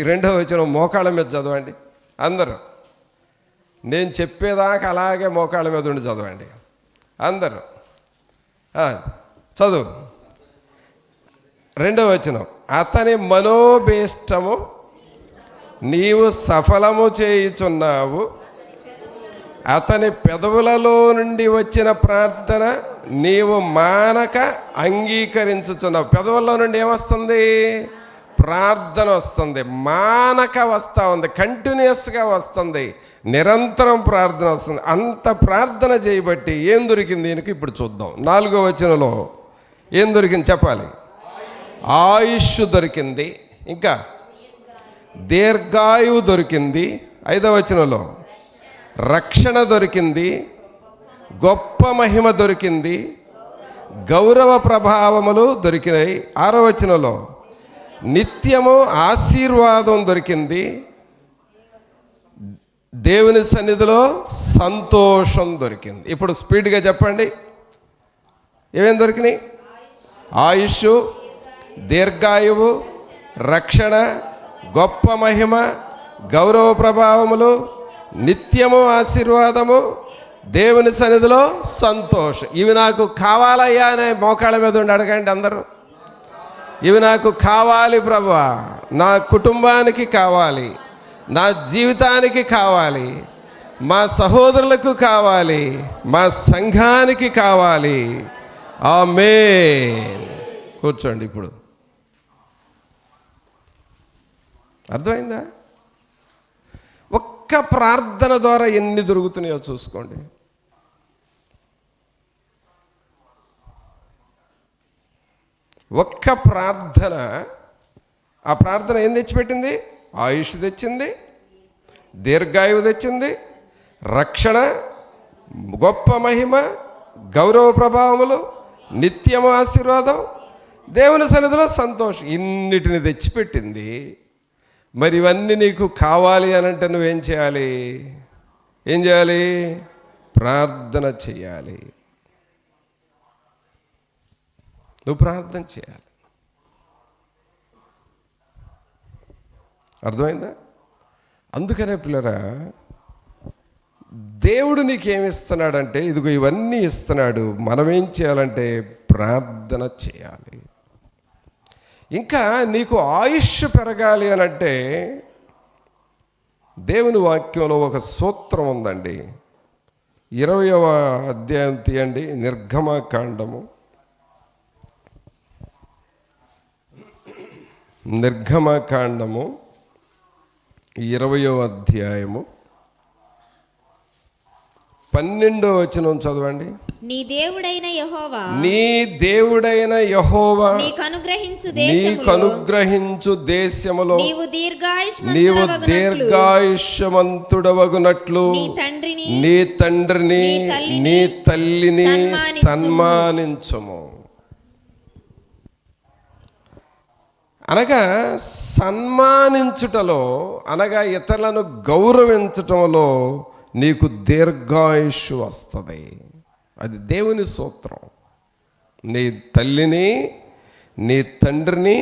2వ వచనం మోకాళ్ళ మీద చదవండి అందరూ. నేను చెప్పేదాకా అలాగే మోకాళ్ళ మీద ఉండి చదవండి అందరూ. చదువు. 2వ వచనం. అతని మనోభీష్టము నీవు సఫలము చేయుచున్నావు. అతని పెదవులలో నుండి వచ్చిన ప్రార్థన నీవు మానక అంగీకరించుచున్నావు. పెదవుల్లో నుండి ఏమొస్తుంది? ప్రార్థన వస్తుంది, మానక వస్తూ ఉంది, కంటిన్యూస్గా వస్తుంది, నిరంతరం ప్రార్థన వస్తుంది. అంత ప్రార్థన చేయబట్టి ఏం దొరికింది ఈయనకి? ఇప్పుడు చూద్దాం. 4వ వచనంలో ఏం దొరికింది చెప్పాలి? ఆయుష్ దొరికింది, ఇంకా దీర్ఘాయువు దొరికింది, 5వ వచనంలో రక్షణ దొరికింది, గొప్ప మహిమ దొరికింది, గౌరవ ప్రభావములు దొరికినాయి, 6వ వచనంలో నిత్యము ఆశీర్వాదం దొరికింది, దేవుని సన్నిధిలో సంతోషం దొరికింది. ఇప్పుడు స్పీడ్గా చెప్పండి, ఏమేం దొరికినాయి? ఆయుష్, దీర్ఘాయువు, రక్షణ, గొప్ప మహిమ, గౌరవ ప్రభావములు, నిత్యము ఆశీర్వాదము, దేవుని సన్నిధిలో సంతోషం. ఇవి నాకు కావాలయ్యా అనే మోకాళ్ళ మీద ఉండి అడగండి అందరూ. ఇవి నాకు కావాలి ప్రభువా, నా కుటుంబానికి కావాలి, నా జీవితానికి కావాలి, మా సహోదరులకు కావాలి, మా సంఘానికి కావాలి. ఆమేన్. కూర్చోండి. ఇప్పుడు అర్థమైందా? ఒక్క ప్రార్థన ద్వారా ఎన్ని దొరుకుతున్నాయో చూసుకోండి. ఒక్క ప్రార్థన, ఆ ప్రార్థన ఏం తెచ్చిపెట్టింది? ఆయుష్ తెచ్చింది, దీర్ఘాయువు తెచ్చింది, రక్షణ, గొప్ప మహిమ, గౌరవ ప్రభావములు, నిత్యము ఆశీర్వాదం, దేవుని సన్నిధిలో సంతోషం. ఇన్నిటిని తెచ్చిపెట్టింది. మరి ఇవన్నీ నీకు కావాలి అని అంటే నువ్వేం చేయాలి? ఏం చేయాలి? ప్రార్థన చేయాలి. నువ్వు ప్రార్థన చేయాలి. అర్థమైందా? అందుకనే పిల్లరా, దేవుడు నీకేమిస్తున్నాడంటే ఇదిగో ఇవన్నీ ఇస్తున్నాడు. మనం ఏం చేయాలంటే ప్రార్థన చేయాలి. ఇంకా నీకు ఆయుష్ పెరగాలి అని అంటే దేవుని వాక్యంలో ఒక సూత్రం ఉందండి. 20వ అధ్యాయం తీయండి, నిర్గమకాండము. నిర్గమకాండము 20వ అధ్యాయము 12వ వచనం చదవండి. నీ దేవుడైన యెహోవా నీకు అనుగ్రహించు దేశములో నీవు దీర్ఘాయుష్మంతుడవగునట్లు నీ తండ్రిని నీ తల్లిని సన్మానించుము. అనగా సన్మానించుటలో, అనగా ఇతరులను గౌరవించటంలో నీకు దీర్ఘాయుష్ వస్తుంది. అది దేవుని సూత్రం. నీ తల్లిని నీ తండ్రిని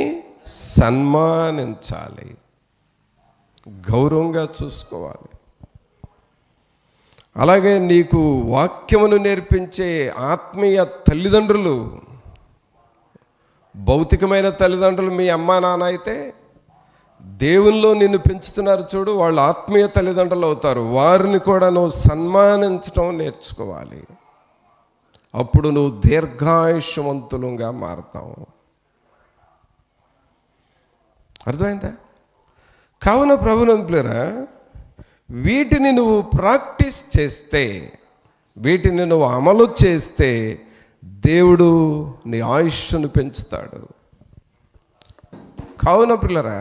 సన్మానించాలి, గౌరవంగా చూసుకోవాలి. అలాగే నీకు వాక్యమును నేర్పించే ఆత్మీయ తల్లిదండ్రులు, భౌతికమైన తల్లిదండ్రులు మీ అమ్మా నాన్న అయితే, దేవుల్లో నిన్ను పెంచుతున్నారు చూడు, వాళ్ళు ఆత్మీయ తల్లిదండ్రులు అవుతారు. వారిని కూడా నువ్వు సన్మానించడం నేర్చుకోవాలి. అప్పుడు నువ్వు దీర్ఘాయుష్మంతులుగా మారుతావు. అర్థమైందా? కావున ప్రభునంతులారా, వీటిని నువ్వు ప్రాక్టీస్ చేస్తే, వీటిని నువ్వు అమలు చేస్తే దేవుడు నీ ఆయుష్ను పెంచుతాడు. కావున పిల్లరా,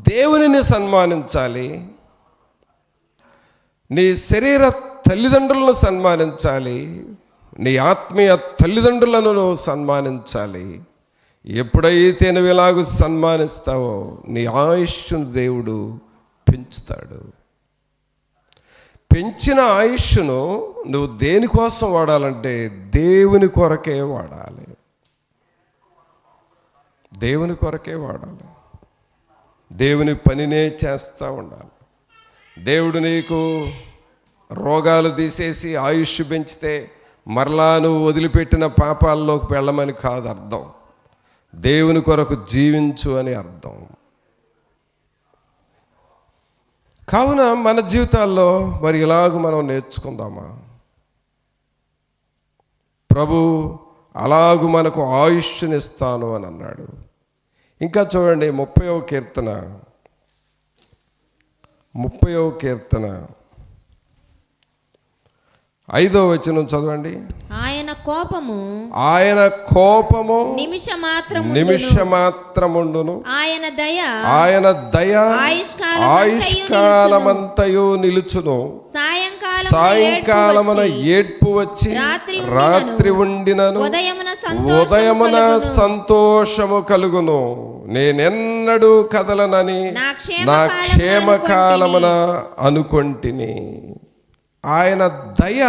దేవునిని సన్మానించాలి, నీ శరీర తల్లిదండ్రులను సన్మానించాలి, నీ ఆత్మీయ తల్లిదండ్రులను నువ్వు సన్మానించాలి. ఎప్పుడైతే నువ్వు ఇలాగ సన్మానిస్తావో నీ ఆయుష్ను దేవుడు పెంచుతాడు. పెంచిన ఆయుష్ను నువ్వు దేనికోసం వాడాలంటే దేవుని కొరకే వాడాలి. దేవుని కొరకే వాడాలి. దేవుని పనినే చేస్తూ ఉండాలి. దేవుడు నీకు రోగాలు తీసేసి ఆయుష్ పెంచితే మరలా నువ్వు వదిలిపెట్టిన పాపాల్లోకి వెళ్ళమని కాదు అర్థం. దేవుని కొరకు జీవించు అని అర్థం. కావున మన జీవితాల్లో మరి ఇలాగ మనం నేర్చుకుందామా? ప్రభు అలాగూ మనకు ఆయుష్నిస్తాను అని అన్నాడు. ఇంకా చూడండి 30వ కీర్తన 5వ వచనం చదవండి. ఆయన కోపము నిమిషమాత్రముండును, ఆయన దయ ఆయుష్కాలమంతయు నిలుచును. సాయంకాలమున ఏడ్పు వచ్చి రాత్రి ఉండినను ఉదయమున సంతోషము కలుగును. నేనెన్నడూ కదలనని నా క్షేమకాలమున అనుకొంటిని. ఆయన దయ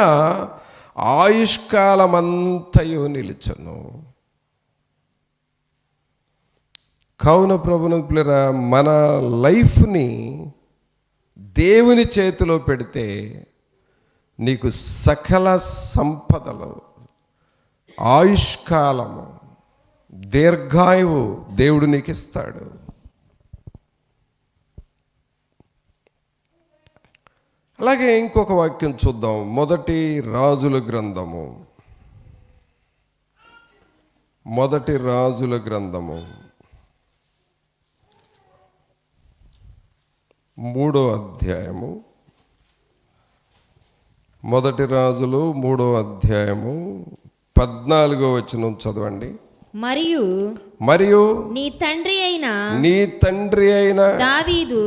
ఆయుష్కాలమంతయు నిలుచును. కావున ప్రభుని పిల్లరా, మన లైఫ్ని దేవుని చేతిలో పెడితే నీకు సకల సంపదలు, ఆయుష్కాలము, దీర్ఘాయువు దేవుడు నీకు ఇస్తాడు. అలాగే ఇంకొక వాక్యం చూద్దాం. 1 రాజుల గ్రంథము 3వ అధ్యాయము 1 రాజులు 3వ అధ్యాయము 14వ వచనం చదవండి. మరియు నీ తండ్రి అయిన దావీదు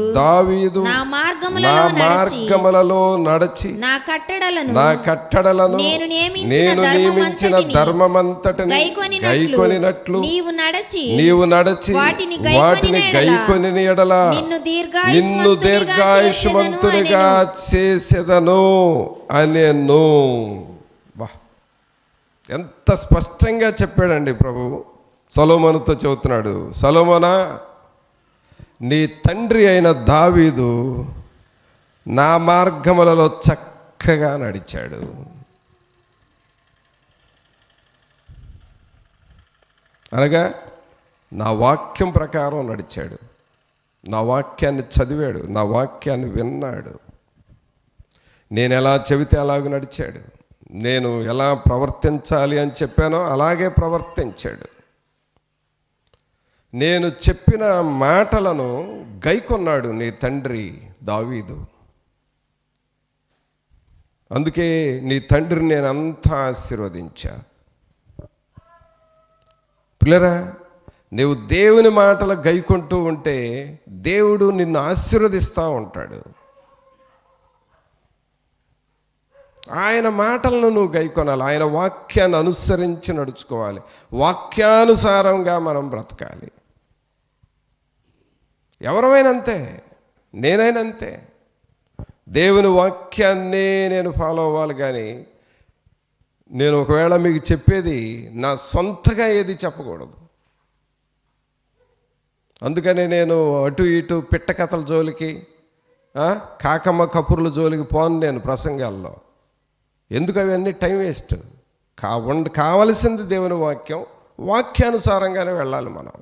నా మార్గములలో నడచి నా కట్టడలను నేను నియమించిన ధర్మమంతటిని గైకొనినట్లు నీవు నడచి వాటిని గైకొని ఎడల నిన్ను దీర్ఘాయుష్మంతునిగా చేసేదను అనెను. ఎంత స్పష్టంగా చెప్పాడండి ప్రభువు. సొలొమోనుతో చెబుతున్నాడు, సొలొమోనా, నీ తండ్రి అయిన దావీదు నా మార్గములలో చక్కగా నడిచాడు. అనగా నా వాక్యం ప్రకారం నడిచాడు, నా వాక్యాన్ని చదివాడు, నా వాక్యాన్ని విన్నాడు. నేను ఎలా చెబితే అలాగ నడిచాడు. నేను ఎలా ప్రవర్తించాలి అని చెప్పానో అలాగే ప్రవర్తించాడు. నేను చెప్పిన మాటలను గైకొన్నాడు నీ తండ్రి దావీదు. అందుకే నీ తండ్రిని నేను అంతా ఆశీర్వదించా. పిల్లరా, నీవు దేవుని మాటలు గైకొంటూ ఉంటే దేవుడు నిన్ను ఆశీర్వదిస్తూ ఉంటాడు. ఆయన మాటలను నువ్వు గైకొనాలి, ఆయన వాక్యాన్ని అనుసరించి నడుచుకోవాలి, వాక్యానుసారంగా మనం బ్రతకాలి. ఎవరైనా అంతే, నేనైనా అంతే. దేవుని వాక్యాన్నే నేను ఫాలో అవ్వాలి. కానీ నేను ఒకవేళ మీకు చెప్పేది నా సొంతగా ఏది చెప్పకూడదు. అందుకని నేను అటు ఇటు పిట్ట కథల జోలికి, కాకమ్మ కపుర్ల జోలికి పోను నేను ప్రసంగాల్లో. ఎందుకు? అవన్నీ టైం వేస్ట్. కావలసింది దేవుని వాక్యం, వాక్యానుసారంగానే వెళ్ళాలి మనం.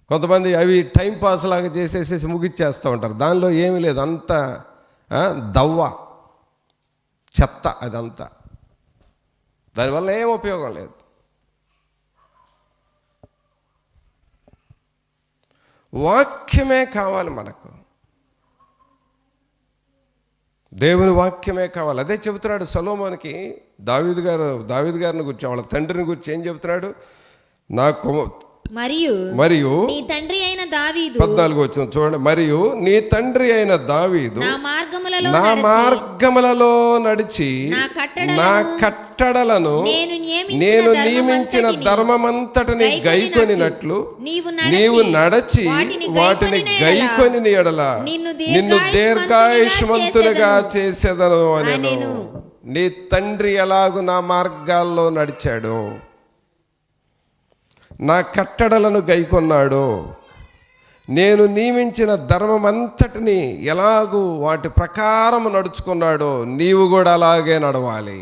కొంతమంది అవి టైం పాస్ లాగా చేసేసేసి ముగిచ్చేస్తూ ఉంటారు. దానిలో ఏమీ లేదు, అంతా దవ్వ చెత్త, అదంతా. దానివల్ల ఏం ఉపయోగం లేదు. వాక్యమే కావాలి మనకు, దేవుని వాక్యమే కావాలి. అదే చెబుతున్నాడు సొలొమోనుకి. దావీదు గారిని గురించి, వాళ్ళ తండ్రిని గురించి ఏం చెబుతున్నాడు? మరియు నీ తండ్రి అయిన దావీదు, 14 వచ్చిన చూడండి. మరియు నీ తండ్రి అయిన దావీదు నా మార్గములలో నడిచి నా కట్టడలను నేను నియమించిన ధర్మమంతటిని గైకొనినట్లు నీవు నడచి వాటిని గైకొని ఎడల నిన్ను దీర్ఘాయుష్మంతునిగా చేసేదను అనెను. నీ తండ్రి ఎలాగూ నా మార్గాల్లో నడిచాడు, నా కట్టడలను గైకొన్నాడు, నేను నియమించిన ధర్మమంతటిని ఎలాగూ వాటి ప్రకారం నడుచుకున్నాడో నీవు కూడా అలాగే నడవాలి.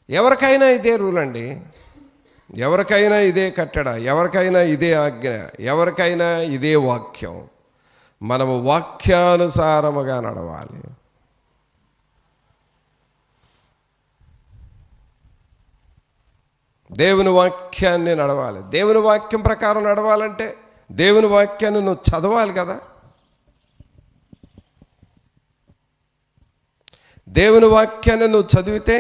ఎవరికైనా ఇదే రూల్ అండి, ఎవరికైనా ఇదే కట్టడ, ఎవరికైనా ఇదే ఆజ్ఞ, ఎవరికైనా ఇదే వాక్యం. మనము వాక్యానుసారముగా నడవాలి. దేవుని వాక్యాన్ని నడవాలి. దేవుని వాక్యం ప్రకారం నడవాలంటే దేవుని వాక్యాన్ని నువ్వు చదవాలి కదా. దేవుని వాక్యాన్ని నువ్వు చదివితే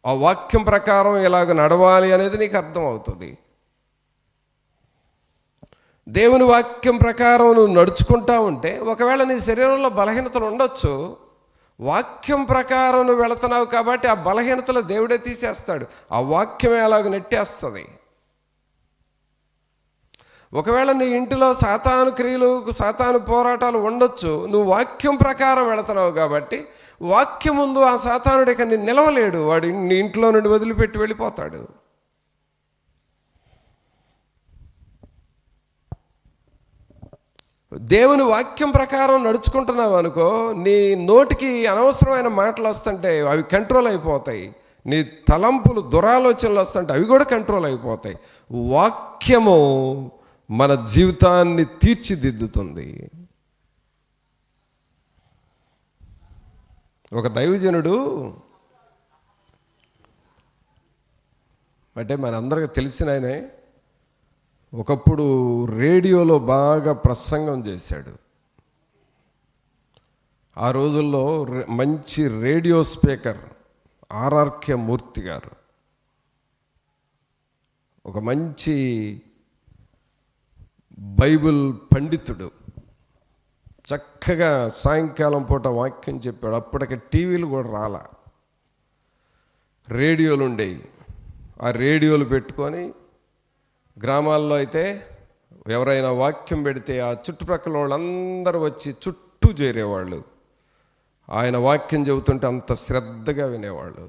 ఆ వాక్యం ప్రకారం ఎలాగ నడవాలి అనేది నీకు అర్థం అవుతుంది. దేవుని వాక్యం ప్రకారం నువ్వు నడుచుకుంటా ఉంటే ఒకవేళ నీ శరీరంలో బలహీనతలు ఉండొచ్చు. వాక్యం ప్రకారం నువ్వు వెళుతున్నావు కాబట్టి ఆ బలహీనతలు దేవుడే తీసేస్తాడు. ఆ వాక్యమే అలాగ నెట్టేస్తుంది. ఒకవేళ నీ ఇంటిలో సాతాను క్రియలు, సాతాను పోరాటాలు ఉండొచ్చు. నువ్వు వాక్యం ప్రకారం వెళుతున్నావు కాబట్టి వాక్యం ముందు ఆ సాతానుడు ఇక నేను నిలవలేడు. వాడు నీ ఇంట్లో నుండి వదిలిపెట్టి వెళ్ళిపోతాడు. దేవుని వాక్యం ప్రకారం నడుచుకుంటున్నావు అనుకో, నీ నోటికి అనవసరమైన మాటలు వస్తుంటే అవి కంట్రోల్ అయిపోతాయి. నీ తలంపులు, దురాలోచనలు వస్తుంటే అవి కూడా కంట్రోల్ అయిపోతాయి. వాక్యము మన జీవితాన్ని తీర్చిదిద్దుతుంది. ఒక దైవజనుడు, అంటే మనందరికీ తెలిసిన ఆయనే, ఒకప్పుడు రేడియోలో బాగా ప్రసంగం చేశాడు. ఆ రోజుల్లో మంచి రేడియో స్పీకర్ ఆర్ఆర్కే మూర్తి గారు, ఒక మంచి బైబిల్ పండితుడు, చక్కగా సాయంకాలం పూట వాక్యం చెప్పాడు. అప్పటికి టీవీలు కూడా రాలా, రేడియోలు ఉండేవి. ఆ రేడియోలు పెట్టుకొని గ్రామాల్లో అయితే ఎవరైనా వాక్యం పెడితే ఆ చుట్టుప్రక్కల వాళ్ళందరూ వచ్చి చుట్టూ చేరేవాళ్ళు. ఆయన వాక్యం చెబుతుంటే అంత శ్రద్ధగా వినేవాళ్ళు.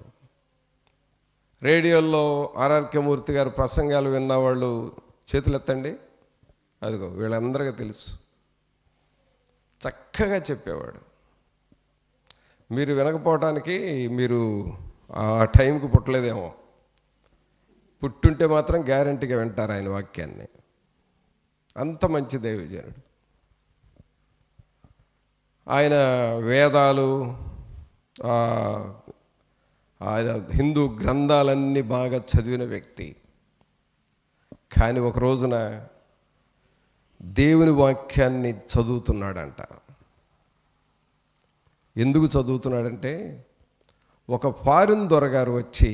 రేడియోల్లో ఆర్ఆర్కే మూర్తి గారు ప్రసంగాలు విన్నవాళ్ళు చేతులు ఎత్తండి. అదిగో వీళ్ళందరికీ తెలుసు. చక్కగా చెప్పేవాడు. మీరు వినకపోవటానికి మీరు ఆ టైంకి పుట్టలేదేమో. పుట్టుంటే మాత్రం గ్యారంటీగా వింటారు ఆయన వాక్యాన్ని. అంత మంచి దైవజనుడు ఆయన. వేదాలు, ఆయన హిందూ గ్రంథాలన్నీ బాగా చదివిన వ్యక్తి. కానీ ఒక రోజున దేవుని వాక్యాన్ని చదువుతున్నాడంట. ఎందుకు చదువుతున్నాడంటే, ఒక ఫారిన్ దొరగారు వచ్చి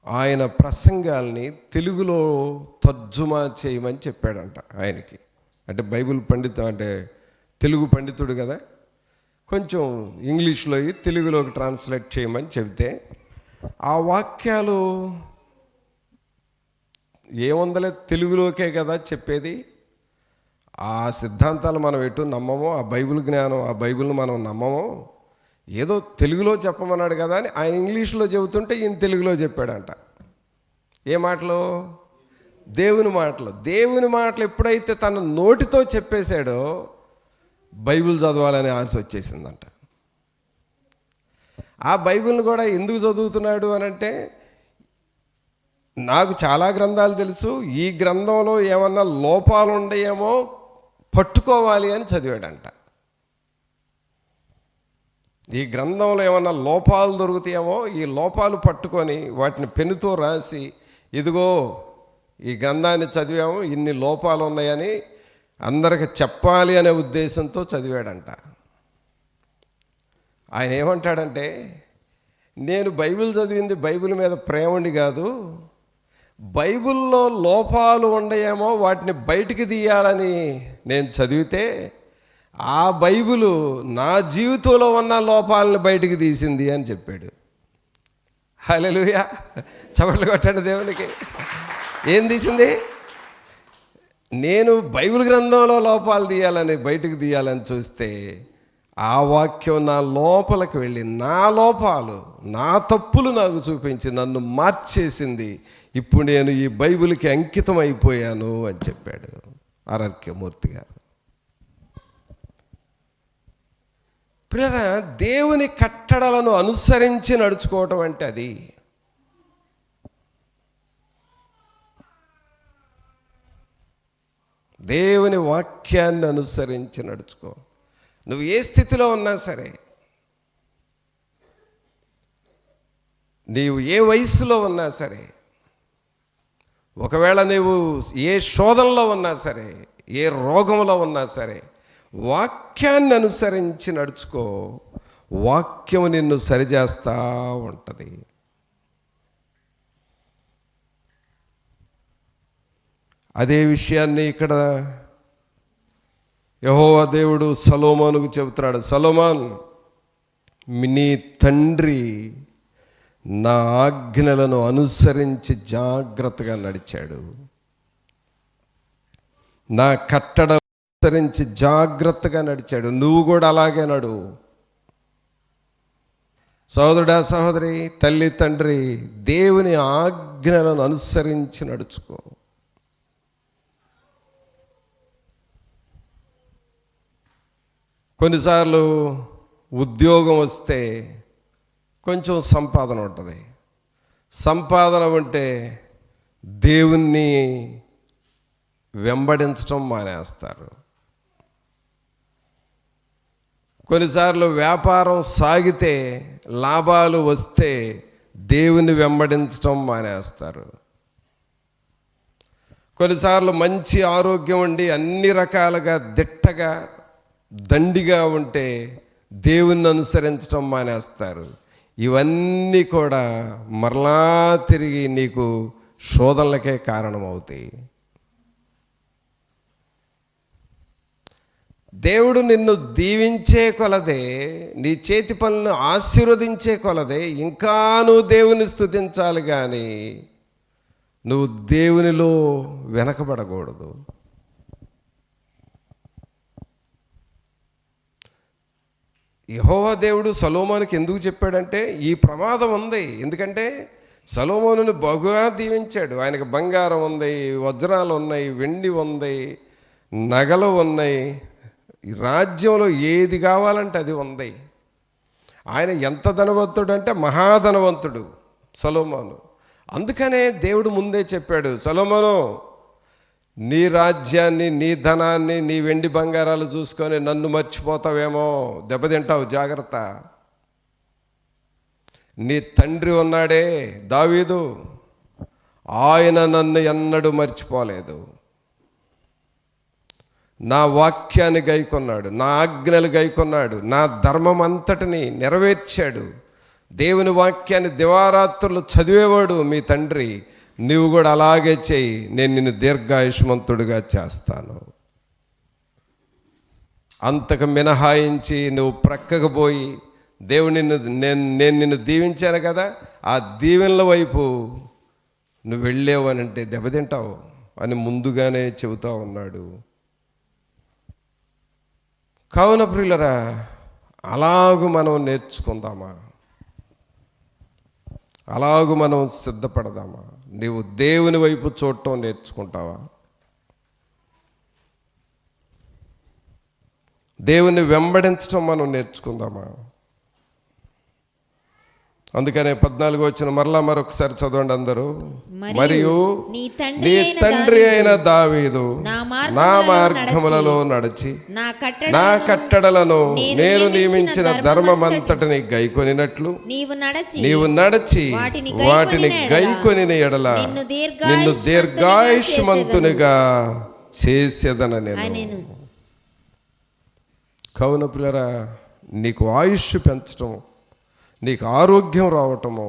ఆయన ప్రసంగాల్ని తెలుగులో తర్జుమా చేయమని చెప్పాడంట ఆయనకి. అంటే బైబిల్ అంటే తెలుగు పండితుడు కదా, కొంచెం ఇంగ్లీష్లో తెలుగులోకి ట్రాన్స్లేట్ చేయమని చెబితే, ఆ వాక్యాలు ఏముందలే తెలుగులోకే కదా చెప్పేది, ఆ సిద్ధాంతాలు మనం ఎటు నమ్మమో, ఆ బైబిల్ జ్ఞానం, ఆ బైబిల్ని మనం నమ్మమో, ఏదో తెలుగులో చెప్పమన్నాడు కదా అని ఆయన ఇంగ్లీష్లో చెబుతుంటే ఈయన తెలుగులో చెప్పాడంట. ఏ మాటలు? దేవుని మాటలు. దేవుని మాటలు ఎప్పుడైతే తన నోటితో చెప్పేశాడో బైబిల్ చదవాలనే ఆశ వచ్చేసిందంట. ఆ బైబిల్ని కూడా ఎందుకు చదువుతున్నాడు అని అంటే, నాకు చాలా గ్రంథాలు తెలుసు, ఈ గ్రంథంలో ఏమన్నా లోపాలు ఉండయేమో పట్టుకోవాలి అని చదివాడంట. ఈ గ్రంథంలో ఏమన్నా లోపాలు దొరుకుతాయేమో, ఈ లోపాలు పట్టుకొని వాటిని పెన్నుతో రాసి, ఇదిగో ఈ గ్రంథాన్ని చదివాము, ఇన్ని లోపాలు ఉన్నాయని అందరికి చెప్పాలి అనే ఉద్దేశంతో చదివాడంట. ఆయన ఏమంటాడంటే, నేను బైబిల్ చదివింది బైబిల్ మీద ప్రేమ ఉండి కాదు, బైబిల్లో లోపాలు ఉండయేమో వాటిని బయటికి తీయాలని నేను చదివితే ఆ బైబిలు నా జీవితంలో ఉన్న లోపాలను బయటికి తీసింది అని చెప్పాడు. హల్లెలూయా, చప్పట్లు కొట్టండి దేవునికి. ఏం తీసింది? నేను బైబిల్ గ్రంథంలో లోపాలు తీయాలని, బయటికి తీయాలని చూస్తే ఆ వాక్యం నా లోపలికి వెళ్ళి నా లోపాలు, నా తప్పులు నాకు చూపించి నన్ను మార్చేసింది. ఇప్పుడు నేను ఈ బైబిల్కి అంకితం అయిపోయాను అని చెప్పాడు ఆర్ఆర్కే మూర్తి గారు. ప్రియరా, దేవుని కట్టడలను అనుసరించి నడుచుకోవటం అంటే అది. దేవుని వాక్యాన్ని అనుసరించి నడుచుకో. నువ్వు ఏ స్థితిలో ఉన్నా సరే, నీవు ఏ వయసులో ఉన్నా సరే, ఒకవేళ నీవు ఏ శోధనలో ఉన్నా సరే, ఏ రోగంలో ఉన్నా సరే, వాక్యాన్ని అనుసరించి నడుచుకో. వాక్యం నిన్ను సరిచేస్తూ ఉంటుంది. అదే విషయాన్ని ఇక్కడ యెహోవా దేవుడు సొలొమోనుకు చెబుతున్నాడు. సొలొమోన్, నీ తండ్రి నా ఆజ్ఞలను అనుసరించి జాగ్రత్తగా నడిచాడు, నా కట్టడలు అనుసరించి జాగ్రత్తగా నడిచాడు. నువ్వు కూడా అలాగే నడు. సహోదరుడా, సహోదరి, తల్లి, తండ్రి, దేవుని ఆజ్ఞలను అనుసరించి నడుచుకో. కొన్నిసార్లు ఉద్యోగం వస్తే కొంచెం సంపాదన ఉంటుంది. సంపాదన ఉంటే దేవుణ్ణి వెంబడించడం మానేస్తారు. కొన్నిసార్లు వ్యాపారం సాగితే, లాభాలు వస్తే దేవుని వెంబడించడం మానేస్తారు. కొన్నిసార్లు మంచి ఆరోగ్యం ఉండి అన్ని రకాలుగా దిట్టగా దండిగా ఉంటే దేవుణ్ణి అనుసరించడం మానేస్తారు. ఇవన్నీ కూడా మరలా తిరిగి నీకు శోధనలకే కారణమవుతాయి. దేవుడు నిన్ను దీవించే కొలదే, నీ చేతి పనులను ఆశీర్వదించే కొలదే ఇంకా నువ్వు దేవుని స్తుతించాలి, కానీ నువ్వు దేవునిలో వెనకబడకూడదు. యెహోవా దేవుడు సొలొమోనుకి ఎందుకు చెప్పాడంటే, ఈ ప్రమాదం ఉంది. ఎందుకంటే సొలొమోనుని బహుగా దీవించాడు. ఆయనకు బంగారం ఉంది, వజ్రాలు ఉన్నాయి, వెండి ఉంది, నగలు ఉన్నాయి, ఈ రాజ్యంలో ఏది కావాలంటే అది ఉంది. ఆయన ఎంత ధనవంతుడు అంటే మహాధనవంతుడు సొలొమోను. అందుకనే దేవుడు ముందే చెప్పాడు, సొలొమోను, నీ రాజ్యాన్ని, నీ ధనాన్ని, నీ వెండి బంగారాలు చూసుకొని నన్ను మర్చిపోతావేమో, దెబ్బతింటావు, జాగ్రత్త. నీ తండ్రి ఉన్నాడే దావీదు, ఆయన నన్ను ఎన్నడూ మర్చిపోలేదు. నా వాక్యాన్ని గైకొన్నాడు, నా ఆజ్ఞలు గైకొన్నాడు, నా ధర్మం అంతటిని నెరవేర్చాడు. దేవుని వాక్యాన్ని దివారాత్రులు చదివేవాడు మీ తండ్రి. నువ్వు కూడా అలాగే చేయి, నేను నిన్ను దీర్ఘాయుష్మంతుడిగా చేస్తాను. అంతకు మినహాయించి నువ్వు ప్రక్కకు పోయి దేవుని నేను నిన్ను దీవించాను కదా, ఆ దీవెనల వైపు నువ్వు వెళ్ళేవు అని అంటే దెబ్బతింటావు అని ముందుగానే చెబుతా ఉన్నాడు. కావున ప్రియులరా, అలాగూ మనం నేర్చుకుందామా, అలాగూ మనం సిద్ధపడదామా? నీవు దేవుని వైపు చూడటం నేర్చుకుంటావా? దేవుని వెంబడించడం మనం నేర్చుకుందామా? అందుకనే 14 వచ్చిన మరలా మరొకసారి చదవండి అందరూ. మరియు నీ తండ్రి అయిన దావీదు నా మార్గములలో నడిచి నా కట్టడలను నేను నియమించిన ధర్మమంతటిని గైకొనినట్లు నీవు నడచి వాటిని గైకొనిన ఎడల నిన్ను దీర్ఘాయుష్మంతునిగా చేసేదన నేను. కౌన పిల్లరా, నీకు ఆయుష్ పెంచటం, నీకు ఆరోగ్యం రావటము,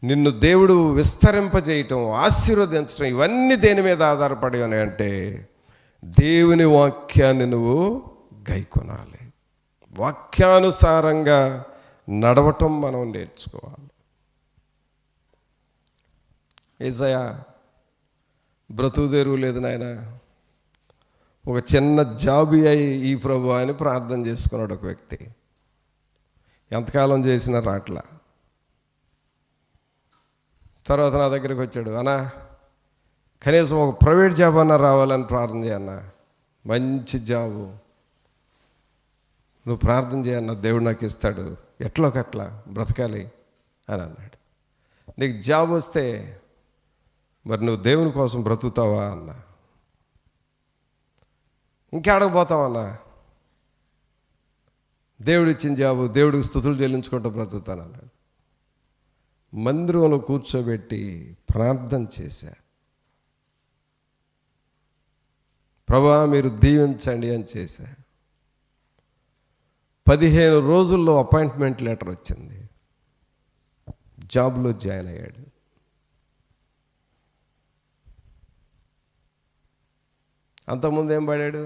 నిన్ను దేవుడు విస్తరింపజేయటం, ఆశీర్వదించటం, ఇవన్నీ దేని మీద ఆధారపడి ఉన్నాయంటే దేవుని వాక్యాన్ని నువ్వు గైకొనాలి. వాక్యానుసారంగా నడవటం మనం నేర్చుకోవాలి. యేసయ్యా, బ్రతుకుదేరు లేదు నాయన, ఒక చిన్న జాబు అయి ఈ ప్రభు అని ప్రార్థన చేసుకున్నాడు ఒక వ్యక్తి. ఎంతకాలం చేసినా రాట్లా. తర్వాత నా దగ్గరికి వచ్చాడు, అన్నా కనీసం ఒక ప్రైవేట్ జాబ్ అన్నా రావాలని ప్రార్థన చేయన్నా, మంచి జాబు నువ్వు ప్రార్థన చేయన్నా, దేవుడు నాకు ఇస్తాడు, ఎట్లోకట్లా బ్రతకాలి అని అన్నాడు. నీకు జాబ్ వస్తే మరి నువ్వు దేవుని కోసం బ్రతుకుతావా అన్నా. ఇంకేడకపోతావన్నా, దేవుడు ఇచ్చిన జాబు దేవుడికి స్తుతులు చెల్లించుకుంటూ బ్రతుకుతాను అన్నాడు. మందిరంలో కూర్చోబెట్టి ప్రార్థన చేశా. ప్రభువా మీరు దీవించండి అని చేశా. 15 రోజుల్లో అపాయింట్మెంట్ లెటర్ వచ్చింది. జాబ్లో జాయిన్ అయ్యాడు. అంతకుముందు ఏం పాడాడు?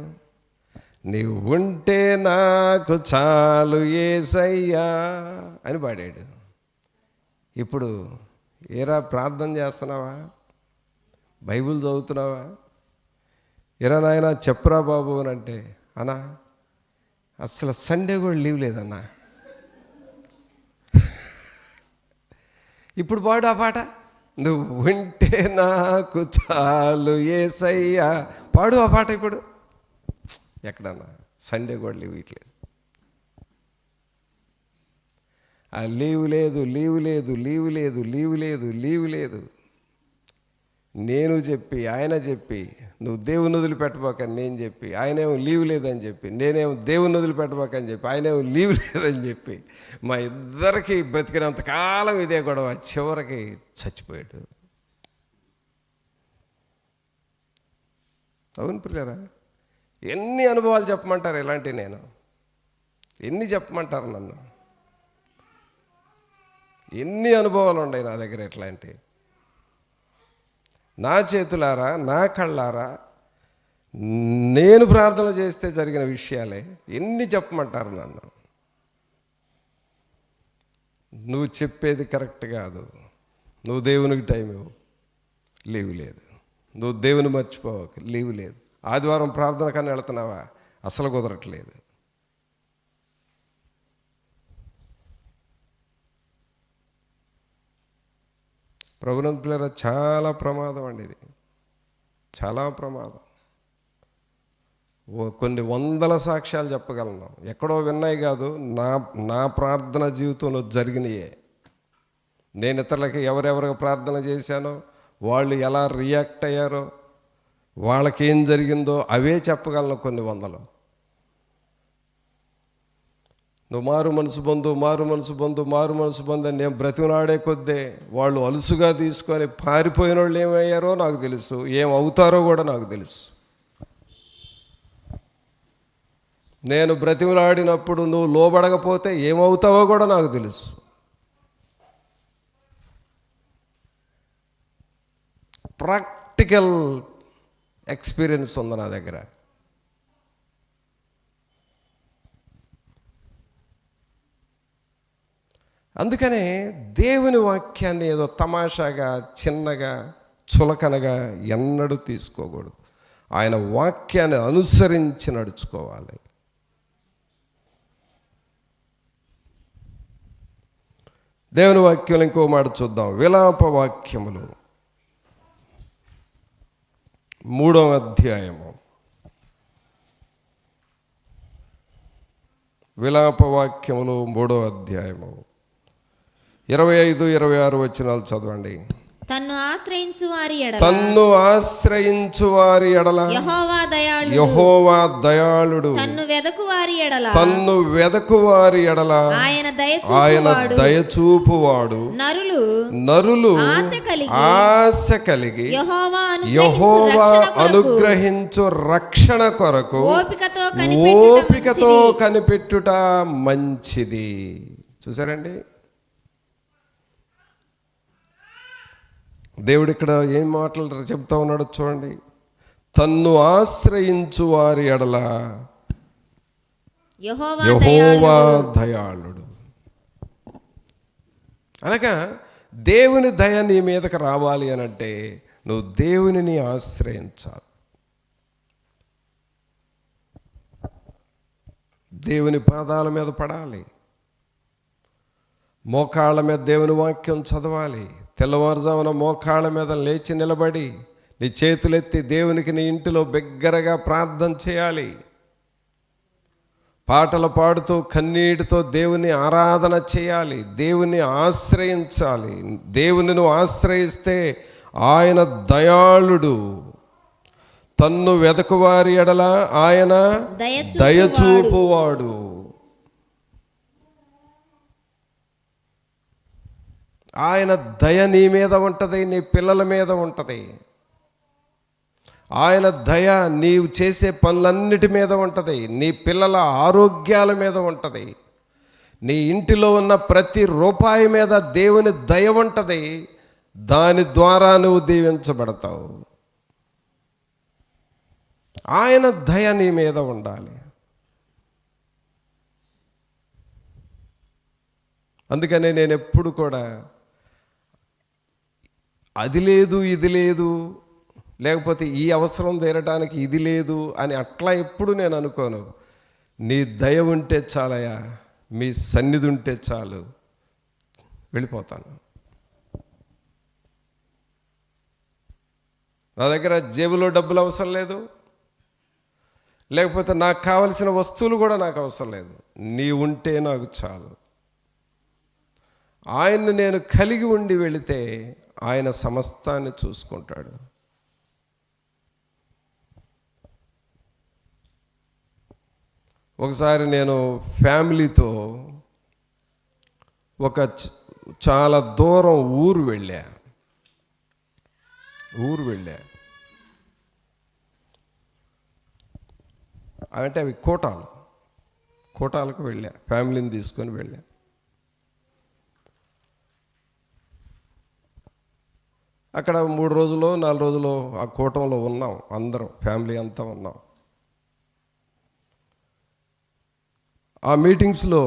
నీవు ఉంటే నాకు చాలు యేసయ్యా అని పాడాడు. ఇప్పుడు ఏరా ప్రార్థన చేస్తున్నావా? బైబిల్ చదువుతున్నావా? ఎరా నాయనా చెప్పురా బాబు అని అంటే, అన్నా అసలు సండే కూడా లీవ్ లేదన్నా. ఇప్పుడు పాడు ఆ పాట, నువ్వు ఉంటే నాకు చాలు యేసయ్యా. పాడు ఆ పాట ఇప్పుడు. ఎక్కడన్నా సండే కూడా లీవ్ ఇట్లేదు. ఆ లీవ్ లేదు, లీవ్ లేదు, లీవ్ లేదు, లీవ్ లేదు, లీవ్ లేదు. నేను చెప్పి ఆయన చెప్పి నువ్వు దేవుని వదిలిపెట్టబోకని నేను చెప్పి, ఆయనేమో లీవ్ లేదని చెప్పి, నేనేమో దేవుని వదిలిపెట్టబోకని చెప్పి, ఆయనేమో లీవ్ లేదని చెప్పి, మా ఇద్దరికి బ్రతికినంతకాలం ఇదే గొడవ. చివరికి చచ్చిపోయాడు. అవును పిల్లరా, ఎన్ని అనుభవాలు చెప్పమంటారు ఇలాంటివి? నేను ఎన్ని చెప్పమంటారు? నన్ను ఎన్ని అనుభవాలు ఉన్నాయి నా దగ్గర ఇట్లాంటివి. నా చేతులారా, నా కళ్ళారా నేను ప్రార్థన చేస్తే జరిగిన విషయాలే. ఎన్ని చెప్పమంటారు నన్ను? నువ్వు చెప్పేది కరెక్ట్ కాదు, నువ్వు దేవునికి టైం ఇవ్వు, లీవ్ లేదు. నువ్వు దేవుని మర్చిపోవకు, లీవ్ లేదు. ఆదివారం ప్రార్థన కన్నా వెళుతున్నావా? అసలు కుదరట్లేదు. ప్రభునందు పిల్లరా, చాలా ప్రమాదం అండి ఇది, చాలా ప్రమాదం. కొన్ని వందల సాక్ష్యాలు చెప్పగలను, ఎక్కడో విన్నాయి కాదు, నా ప్రార్థన జీవితంలో జరిగినాయే. నేను ఇతరులకి ఎవరెవరికి ప్రార్థన చేశానో, వాళ్ళు ఎలా రియాక్ట్ అయ్యారో, వాళ్ళకేం జరిగిందో అవే చెప్పగలను కొన్ని వందలు. నువ్వు మారు మనసు పొందు, మారు మనసు పొందు, మారు మనసు పొందు అని నేను బ్రతిమలాడే కొద్దే వాళ్ళు అలుసుగా తీసుకొని పారిపోయిన వాళ్ళు ఏమయ్యారో నాకు తెలుసు, ఏమవుతారో కూడా నాకు తెలుసు. నేను బ్రతిమలాడినప్పుడు నువ్వు లోబడకపోతే ఏమవుతావో కూడా నాకు తెలుసు. ప్రాక్టికల్ ఎక్స్పీరియన్స్ ఉంది నా దగ్గర. అందుకనే దేవుని వాక్యాన్ని ఏదో తమాషాగా, చిన్నగా, చులకనగా ఎన్నడూ తీసుకోకూడదు. ఆయన వాక్యాన్ని అనుసరించి నడుచుకోవాలి. దేవుని వాక్యం ఇంకో మాట చూద్దాం. విలాప వాక్యములు 3వ అధ్యాయము. విలాప వాక్యములు 3వ అధ్యాయము 25, 26 వచనాలు చదవండి. తన్ను ఆశ్రయించు వారి ఎడల యెహోవా దయాళుడు. తన్ను వెదకు వారి ఎడల ఆయన దయచూపువాడు. నరులు ఆశ కలిగి యెహోవా అనుగ్రహించు రక్షణ కొరకు ఓపికతో కనిపెట్టుట మంచిది. చూసారండి, దేవుడు ఇక్కడ ఏం మాటలు చెప్తా ఉన్నాడో చూడండి. తన్ను ఆశ్రయించు వారి ఎడల యెహోవా దయాళుడు. అనగా దేవుని దయ నీ మీదకి రావాలి అనంటే నువ్వు దేవునిని ఆశ్రయించాలి. దేవుని పాదాల మీద పడాలి, మోకాళ్ళ మీద దేవుని వాక్యం చదవాలి. తెల్లవారుజామున మోకాళ్ళ మీద లేచి నిలబడి నీ చేతులెత్తి దేవునికి నీ ఇంటిలో బిగ్గరగా ప్రార్థన చేయాలి. పాటలు పాడుతూ కన్నీటితో దేవుని ఆరాధన చేయాలి, దేవుని ఆశ్రయించాలి. దేవుని నువ్వు ఆశ్రయిస్తే ఆయన దయాళుడు. తన్ను వెదకువారి ఎడల ఆయన దయచూపువాడు. ఆయన దయ నీ మీద ఉంటుంది, నీ పిల్లల మీద ఉంటుంది. ఆయన దయ నీవు చేసే పనులన్నిటి మీద ఉంటుంది, నీ పిల్లల ఆరోగ్యాల మీద ఉంటుంది, నీ ఇంటిలో ఉన్న ప్రతి రూపాయి మీద దేవుని దయ ఉంటుంది. దాని ద్వారా నువ్వు దీవించబడతావు. ఆయన దయ నీ మీద ఉండాలి. అందుకనే నేను ఎప్పుడు కూడా అది లేదు ఇది లేదు, లేకపోతే ఈ అవసరం తీరటానికి ఇది లేదు అని అట్లా ఎప్పుడు నేను అనుకోను. నీ దయ ఉంటే చాలయ్యా, మీ సన్నిధి ఉంటే చాలు, వెళ్ళిపోతాను. నా దగ్గర జేబులో డబ్బులు అవసరం లేదు, లేకపోతే నాకు కావలసిన వస్తువులు కూడా నాకు అవసరం లేదు. నీ ఉంటే నాకు చాలు. ఆయన్ని నేను కలిగి ఉండి వెళితే ఆయన సమస్తాన్ని చూసుకుంటాడు. ఒకసారి నేను ఫ్యామిలీతో ఒక చాలా దూరం ఊరు వెళ్ళా. అంటే అవి కోటాలకు వెళ్ళా, ఫ్యామిలీని తీసుకొని వెళ్ళా. అక్కడ 3 రోజులు 4 రోజులు ఆ కూటంలో ఉన్నాం, అందరం ఫ్యామిలీ అంతా ఉన్నాం. ఆ మీటింగ్స్లో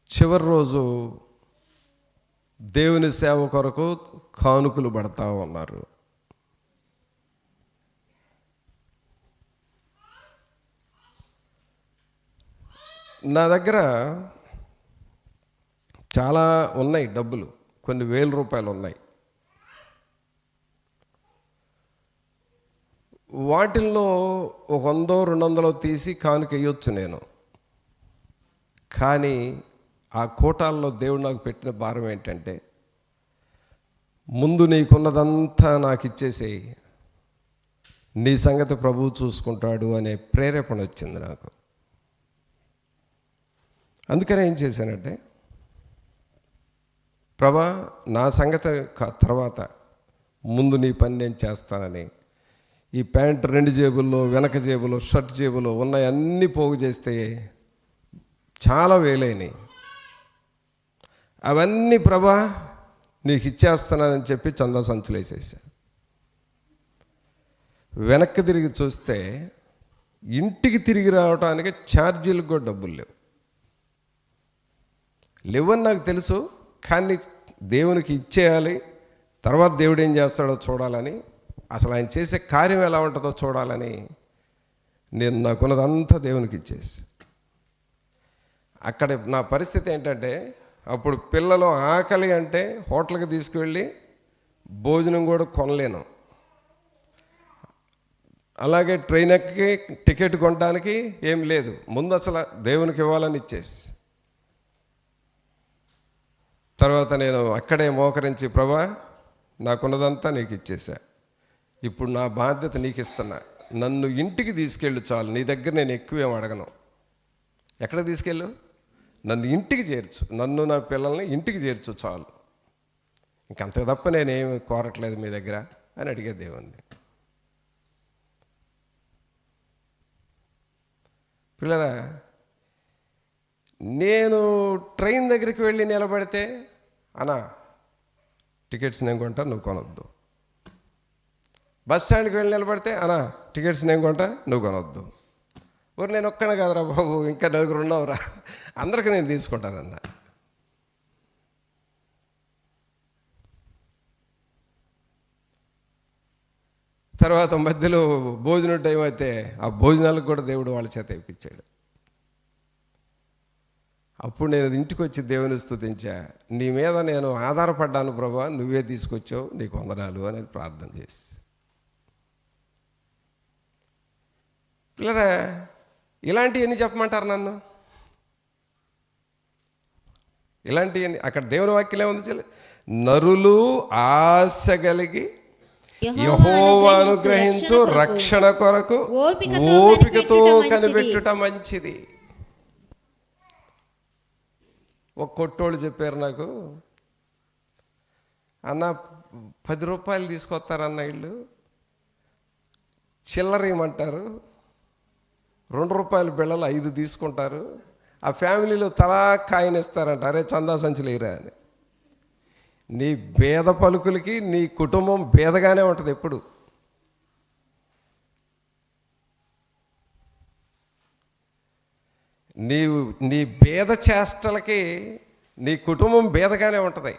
చివరి రోజు దేవుని సేవ కొరకు కానుకలు పడతా ఉన్నారు. నా దగ్గర చాలా ఉన్నాయి డబ్బులు, కొన్ని వేల రూపాయలు ఉన్నాయి. వాటిల్లో 100-200 తీసి కానుక వేయొచ్చు నేను. కానీ ఆ కోటాల్లో దేవుడు నాకు పెట్టిన భారం ఏంటంటే, ముందు నీకున్నదంతా నాకు ఇచ్చేసేయి, నీ సంగతి ప్రభువు చూసుకుంటాడు అనే ప్రేరేపణ వచ్చింది నాకు. అందుకనే ఏం చేశానంటే, ప్రభా నా సంగతి తర్వాత ముందు నీ పని నేను చేస్తానని ఈ ప్యాంట్ 2 జేబుల్లో, వెనక జేబులో, షర్ట్ జేబులో ఉన్నాయి అన్నీ పోగు చేస్తే చాలా వేలైనవి. అవన్నీ ప్రభా నీకు ఇచ్చేస్తానని చెప్పి చందా సంచులు వేసేసా. వెనక్కి తిరిగి చూస్తే ఇంటికి తిరిగి రావడానికి ఛార్జీలకు కూడా డబ్బులు లేవని నాకు తెలుసు. కానీ దేవునికి ఇచ్చేయాలి, తర్వాత దేవుడు ఏం చేస్తాడో చూడాలని, అసలు ఆయన చేసే కార్యం ఎలా ఉంటుందో చూడాలని నేను నాకున్నదంతా దేవునికి ఇచ్చేసి, అక్కడ నా పరిస్థితి ఏంటంటే, అప్పుడు పిల్లలు ఆకలి అంటే హోటల్కి తీసుకువెళ్ళి భోజనం కూడా కొనలేను. అలాగే ట్రైన్ ఎక్కి టికెట్ కొనడానికి ఏం లేదు, ముందు అసలు దేవునికి ఇవ్వాలని ఇచ్చేసి, తర్వాత నేను అక్కడే మోకరించి ప్రభా నాకున్నదంతా నీకు ఇచ్చేసా, ఇప్పుడు నా బాధ్యత నీకు ఇస్తున్నా, నన్ను ఇంటికి తీసుకెళ్ళు చాలు, నీ దగ్గర నేను ఎక్కువేం అడగను. ఎక్కడ తీసుకెళ్ళు? నన్ను ఇంటికి చేర్చు, నన్ను నా పిల్లల్ని ఇంటికి చేర్చు చాలు, ఇంకంత తప్ప నేనేమి కోరట్లేదు మీ దగ్గర అని అడిగే దేవుణ్ణి. పిల్లరా, నేను ట్రైన్ దగ్గరికి వెళ్ళి నిలబడితే అన్నా టికెట్స్ నేను కొంటా, నువ్వు కొనొద్దు. బస్ స్టాండ్కి వెళ్ళి నిలబడితే అన్నా టికెట్స్ నేను కొంటా, నువ్వు కొనొద్దు. ఊరు నేను ఒక్కనే కాదురా బాబు, ఇంకా 4 ఉన్నావురా, అందరికీ నేను తీసుకుంటానన్న. తర్వాత మధ్యలో భోజనం టైం అయితే ఆ భోజనాలకు కూడా దేవుడు వాళ్ళ చేత ఇప్పించాడు. అప్పుడు నేను ఇంటికి వచ్చి దేవుని స్తుతించా, నీ మీద నేను ఆధారపడ్డాను ప్రభా, నువ్వే తీసుకొచ్చావు, నీకు వందనాలు అని ప్రార్థన చేసి. పిల్లరా, ఇలాంటివన్నీ చెప్పమంటారు నన్ను? ఇలాంటివన్నీ అక్కడ దేవుని వాక్యం ఏముంది? నరులు ఆశ కలిగి యెహోవాను గ్రహించు రక్షణ కొరకు ఓపికతో కనిపెట్టుట మంచిది. ఒక కొట్టోళ్ళు చెప్పారు నాకు, అన్న 10 రూపాయలు తీసుకొస్తారన్న ఇళ్ళు, చిల్లర ఇవ్వమంటారు, 2 రూపాయల బిళ్ళలు 5 తీసుకుంటారు, ఆ ఫ్యామిలీలో తలా కాయనిస్తారంట. అరే చందా సంచులు వేయరా అని. నీ భేద పలుకులకి నీ కుటుంబం భేదగానే ఉంటుంది ఎప్పుడు. నీ భేద చేష్టలకి నీ కుటుంబం భేదగానే ఉంటుంది.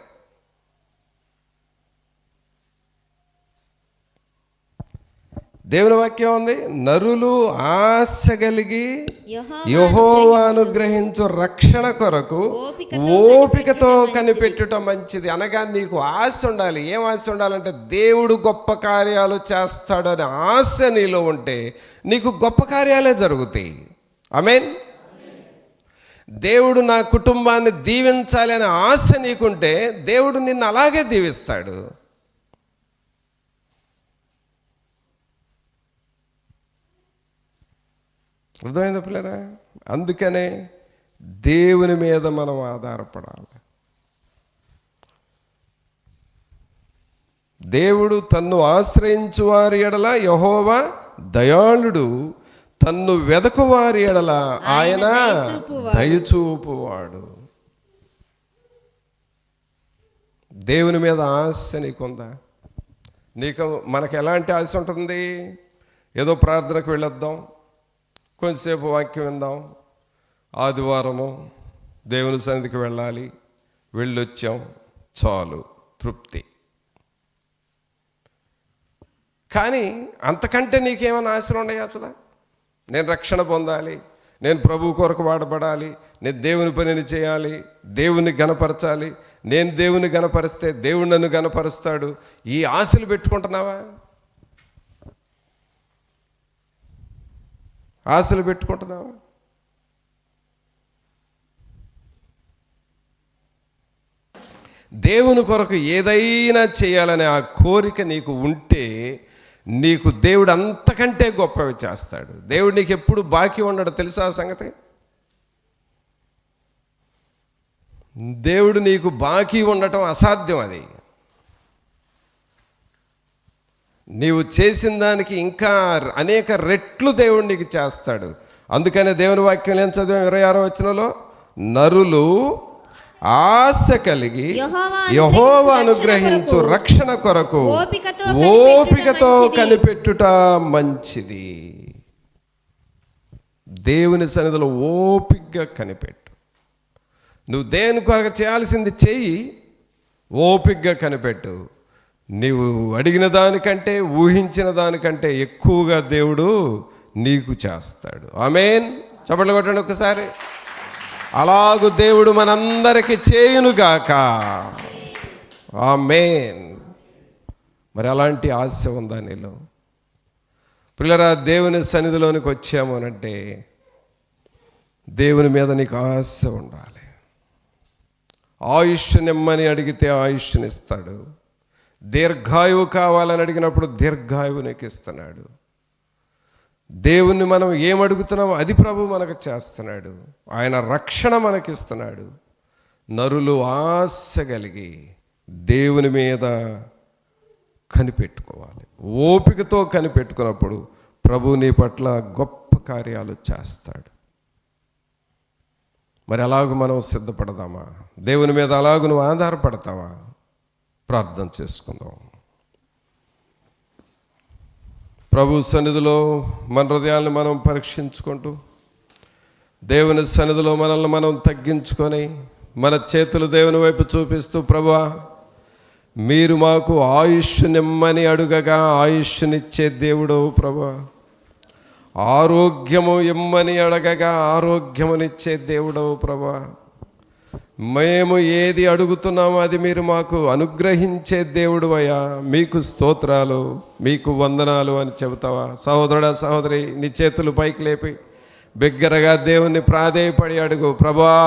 దేవుని వాక్యం ఉంది, నరులు ఆశ కలిగి యెహోవా అనుగ్రహించు రక్షణ కొరకు ఓపికతో కనిపెట్టుట మంచిది. అనగా నీకు ఆశ ఉండాలి. ఏం ఆశ ఉండాలంటే దేవుడు గొప్ప కార్యాలు చేస్తాడు అనే ఆశ నీలో ఉంటే నీకు గొప్ప కార్యాలే జరుగుతాయి. ఆమేన్. దేవుడు నా కుటుంబాన్ని దీవించాలి అనే ఆశ నీకుంటే దేవుడు నిన్ను అలాగే దీవిస్తాడు. అర్థమైందా పిల్లరా? అందుకనే దేవుని మీద మనం ఆధారపడాలి. దేవుడు తన్ను ఆశ్రయించు వారి ఎడల యెహోవా దయాళుడు, తన్ను వెదకు వారి ఎడల ఆయన దయచూపువాడు. దేవుని మీద ఆశ నీకుందా? మనకు ఎలాంటి ఆశ ఉంటుంది? ఏదో ప్రార్థనకు వెళ్ళొద్దాం, కొంచెంసేపు వాక్యం విందాం, ఆదివారము దేవుని సన్నిధికి వెళ్ళాలి, వెళ్ళొచ్చాం, చాలు, తృప్తి. కానీ అంతకంటే నీకేమైనా ఆశలు ఉన్నాయి అసలు? నేను రక్షణ పొందాలి, నేను ప్రభు కొరకు వాడబడాలి, నేను దేవుని పనిని చేయాలి, దేవుని గణపరచాలి, నేను దేవుని గణపరిస్తే దేవుడు నన్ను గణపరుస్తాడు. ఈ ఆశలు పెట్టుకుంటున్నావా? ఆశలు పెట్టుకుంటున్నావా? దేవుని కొరకు ఏదైనా చేయాలనే ఆ కోరిక నీకు ఉంటే నీకు దేవుడు అంతకంటే గొప్పవి చేస్తాడు. దేవుడు నీకు ఎప్పుడు బాకీ ఉండడు, తెలుసా ఆ సంగతి? దేవుడు నీకు బాకీ ఉండటం అసాధ్యం. అది నీవు చేసిన దానికి ఇంకా అనేక రెట్లు దేవుడు నీకు చేస్తాడు. అందుకనే దేవుని వాక్యం ఏం చదివాం 26వ వచనంలో, నరులు ఆశ కలిగి యెహోవా అనుగ్రహించు రక్షణ కొరకు ఓపికతో కనిపెట్టుట మంచిది. దేవుని సన్నిధిలో ఓపికగా కనిపెట్టు. నువ్వు దేని కొరకు చేయాల్సింది చెయ్యి, ఓపికగా కనిపెట్టు. నీవు అడిగిన దానికంటే ఊహించిన దానికంటే ఎక్కువగా దేవుడు నీకు చేస్తాడు. ఆమేన్. చప్పట్లు కొట్టండి ఒకసారి. అలాగూ దేవుడు మనందరికీ చేయునుగాక. ఆమేన్. మరి అలాంటి ఆశ ఉందా నీలో? పిల్లరా, దేవుని సన్నిధిలోనికి వచ్చాము అనంటే దేవుని మీద నీకు ఆశ ఉండాలి. ఆయుష్ నిమ్మని అడిగితే ఆయుష్ని ఇస్తాడు. దీర్ఘాయువు కావాలని అడిగినప్పుడు దీర్ఘాయువు నీకు ఇస్తున్నాడు. దేవుణ్ణి మనం ఏమడుగుతున్నామో అది ప్రభు మనకు చేస్తున్నాడు. ఆయన రక్షణ మనకిస్తున్నాడు. నరులు ఆశ కలిగి దేవుని మీద కనిపెట్టుకోవాలి. ఓపికతో కనిపెట్టుకున్నప్పుడు ప్రభు నీ పట్ల గొప్ప కార్యాలు చేస్తాడు. మరి అలాగూ మనం సిద్ధపడదామా? దేవుని మీద అలాగూ నువ్వు ఆధారపడతావా? ప్రార్థన చేసుకుందాం. ప్రభు సన్నిధిలో మన హృదయాన్ని మనం పరీక్షించుకుంటూ, దేవుని సన్నిధిలో మనల్ని మనం తగ్గించుకొని మన చేతులు దేవుని వైపు చూపిస్తూ, ప్రభువా మీరు మాకు ఆయుష్ నిమ్మని అడుగగా ఆయుష్నిచ్చే దేవుడు ప్రభువా, ఆరోగ్యము ఇమ్మని అడగగా ఆరోగ్యమునిచ్చే దేవుడు ప్రభువా, మేము ఏది అడుగుతున్నామో అది మీరు మాకు అనుగ్రహించే దేవుడు అయ్యా, మీకు స్తోత్రాలు, మీకు వందనాలు అని చెబుతావా? సహోదరుడా సహోదరి, నీ చేతులు పైకి లేపి బిగ్గరగా దేవుణ్ణి ప్రాధేయపడి అడుగు. ప్రభువా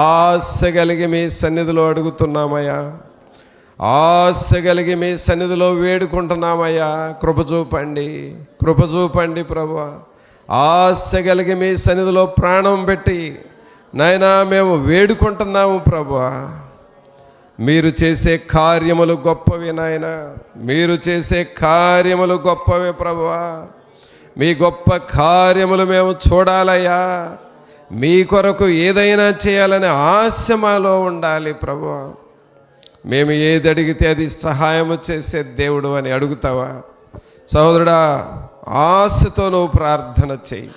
ఆశ కలిగి మీ సన్నిధిలో అడుగుతున్నామయ్యా, ఆశ కలిగి మీ సన్నిధిలో వేడుకుంటున్నామయ్యా, కృప చూపండి, కృప చూపండి ప్రభువా. ఆశ కలిగి మీ సన్నిధిలో ప్రాణం పెట్టి నాయనా మేము వేడుకుంటున్నాము ప్రభువా, మీరు చేసే కార్యములు గొప్పవి నాయన, మీరు చేసే కార్యములు గొప్పవే ప్రభువా. మీ గొప్ప కార్యములు మేము చూడాలయ్యా. మీ కొరకు ఏదైనా చేయాలనే ఆశ మాలో ఉండాలి ప్రభువా. మేము ఏది అడిగితే అది సహాయము చేసే దేవుడు అని అడుగుతావా? సహోదరుడా, ఆశతో నువ్వు ప్రార్థన చెయ్యి.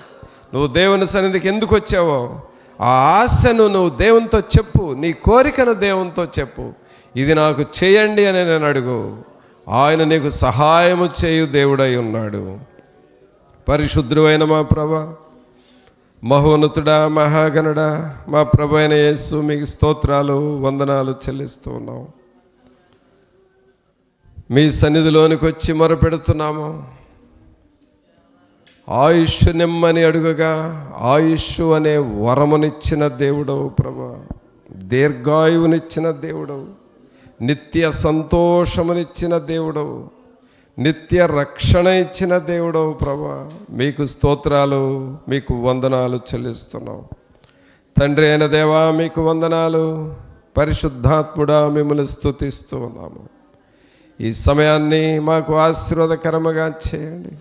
నువ్వు దేవుని సన్నిధికి ఎందుకు వచ్చావో ఆ ఆశను నువ్వు దేవునితో చెప్పు, నీ కోరికను దేవునితో చెప్పు. ఇది నాకు చేయండి అని నేను అడుగు, ఆయన నీకు సహాయము చేయు దేవుడై ఉన్నాడు. పరిశుద్ధుడు అయిన మా ప్రభా, మహోన్నతుడా, మహాగణుడా, మా ప్రభు అయిన యేసు, మీకు స్తోత్రాలు వందనాలు చెల్లిస్తూ ఉన్నాం. మీ సన్నిధిలోనికి వచ్చి మొరపెడుతున్నాము. ఆయుష్ నిమ్మని అడుగగా ఆయుష్ అనే వరమునిచ్చిన దేవుడవు ప్రభా, దీర్ఘాయువునిచ్చిన దేవుడవు, నిత్య సంతోషమునిచ్చిన దేవుడవు, నిత్య రక్షణ ఇచ్చిన దేవుడవు ప్రభా. మీకు స్తోత్రాలు, మీకు వందనాలు చెల్లిస్తున్నాం. తండ్రి అయిన దేవా, మీకు వందనాలు. పరిశుద్ధాత్ముడా, మిమ్మల్ని స్తుతిస్తూ ఉన్నాము. ఈ సమయాన్ని మాకు ఆశీర్వాదకరముగా చేయండి.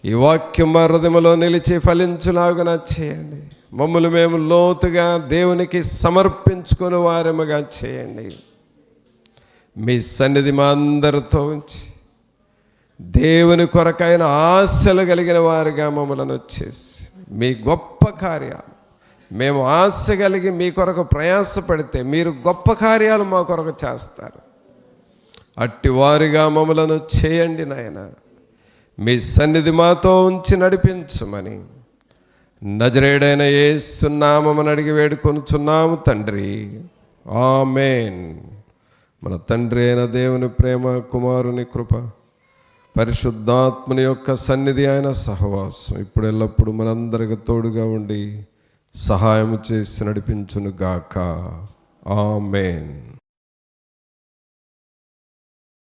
ఈ వాక్యం మా హృదయంలో నిలిచి ఫలించులాగున చేయండి. మమ్మల్ని మేము లోతుగా దేవునికి సమర్పించుకుని వారముగా చేయండి. మీ సన్నిధి మా అందరితో ఉంచి దేవుని కొరకైన ఆశలు కలిగిన వారుగా మమ్మల్ని వచ్చేసి మీ గొప్ప కార్యాలు మేము ఆశ కలిగి మీ కొరకు ప్రయాసపడితే మీరు గొప్ప కార్యాలు మా కొరకు చేస్తారు. అట్టి వారిగా మమ్మలను చేయండి నాయన. మీ సన్నిధి మాతో ఉంచి నడిపించమని నజరేయుడైన యేసు నామమున అడిగి వేడుకొనుచున్నాము తండ్రి, ఆమేన్. మన తండ్రి అయిన దేవుని ప్రేమ, కుమారుని కృప, పరిశుద్ధాత్మని యొక్క సన్నిధి, ఆయన సహవాసం ఇప్పుడు ఎల్లప్పుడు మనందరికి తోడుగా ఉండి సహాయం చేసి నడిపించును గాక. ఆమేన్.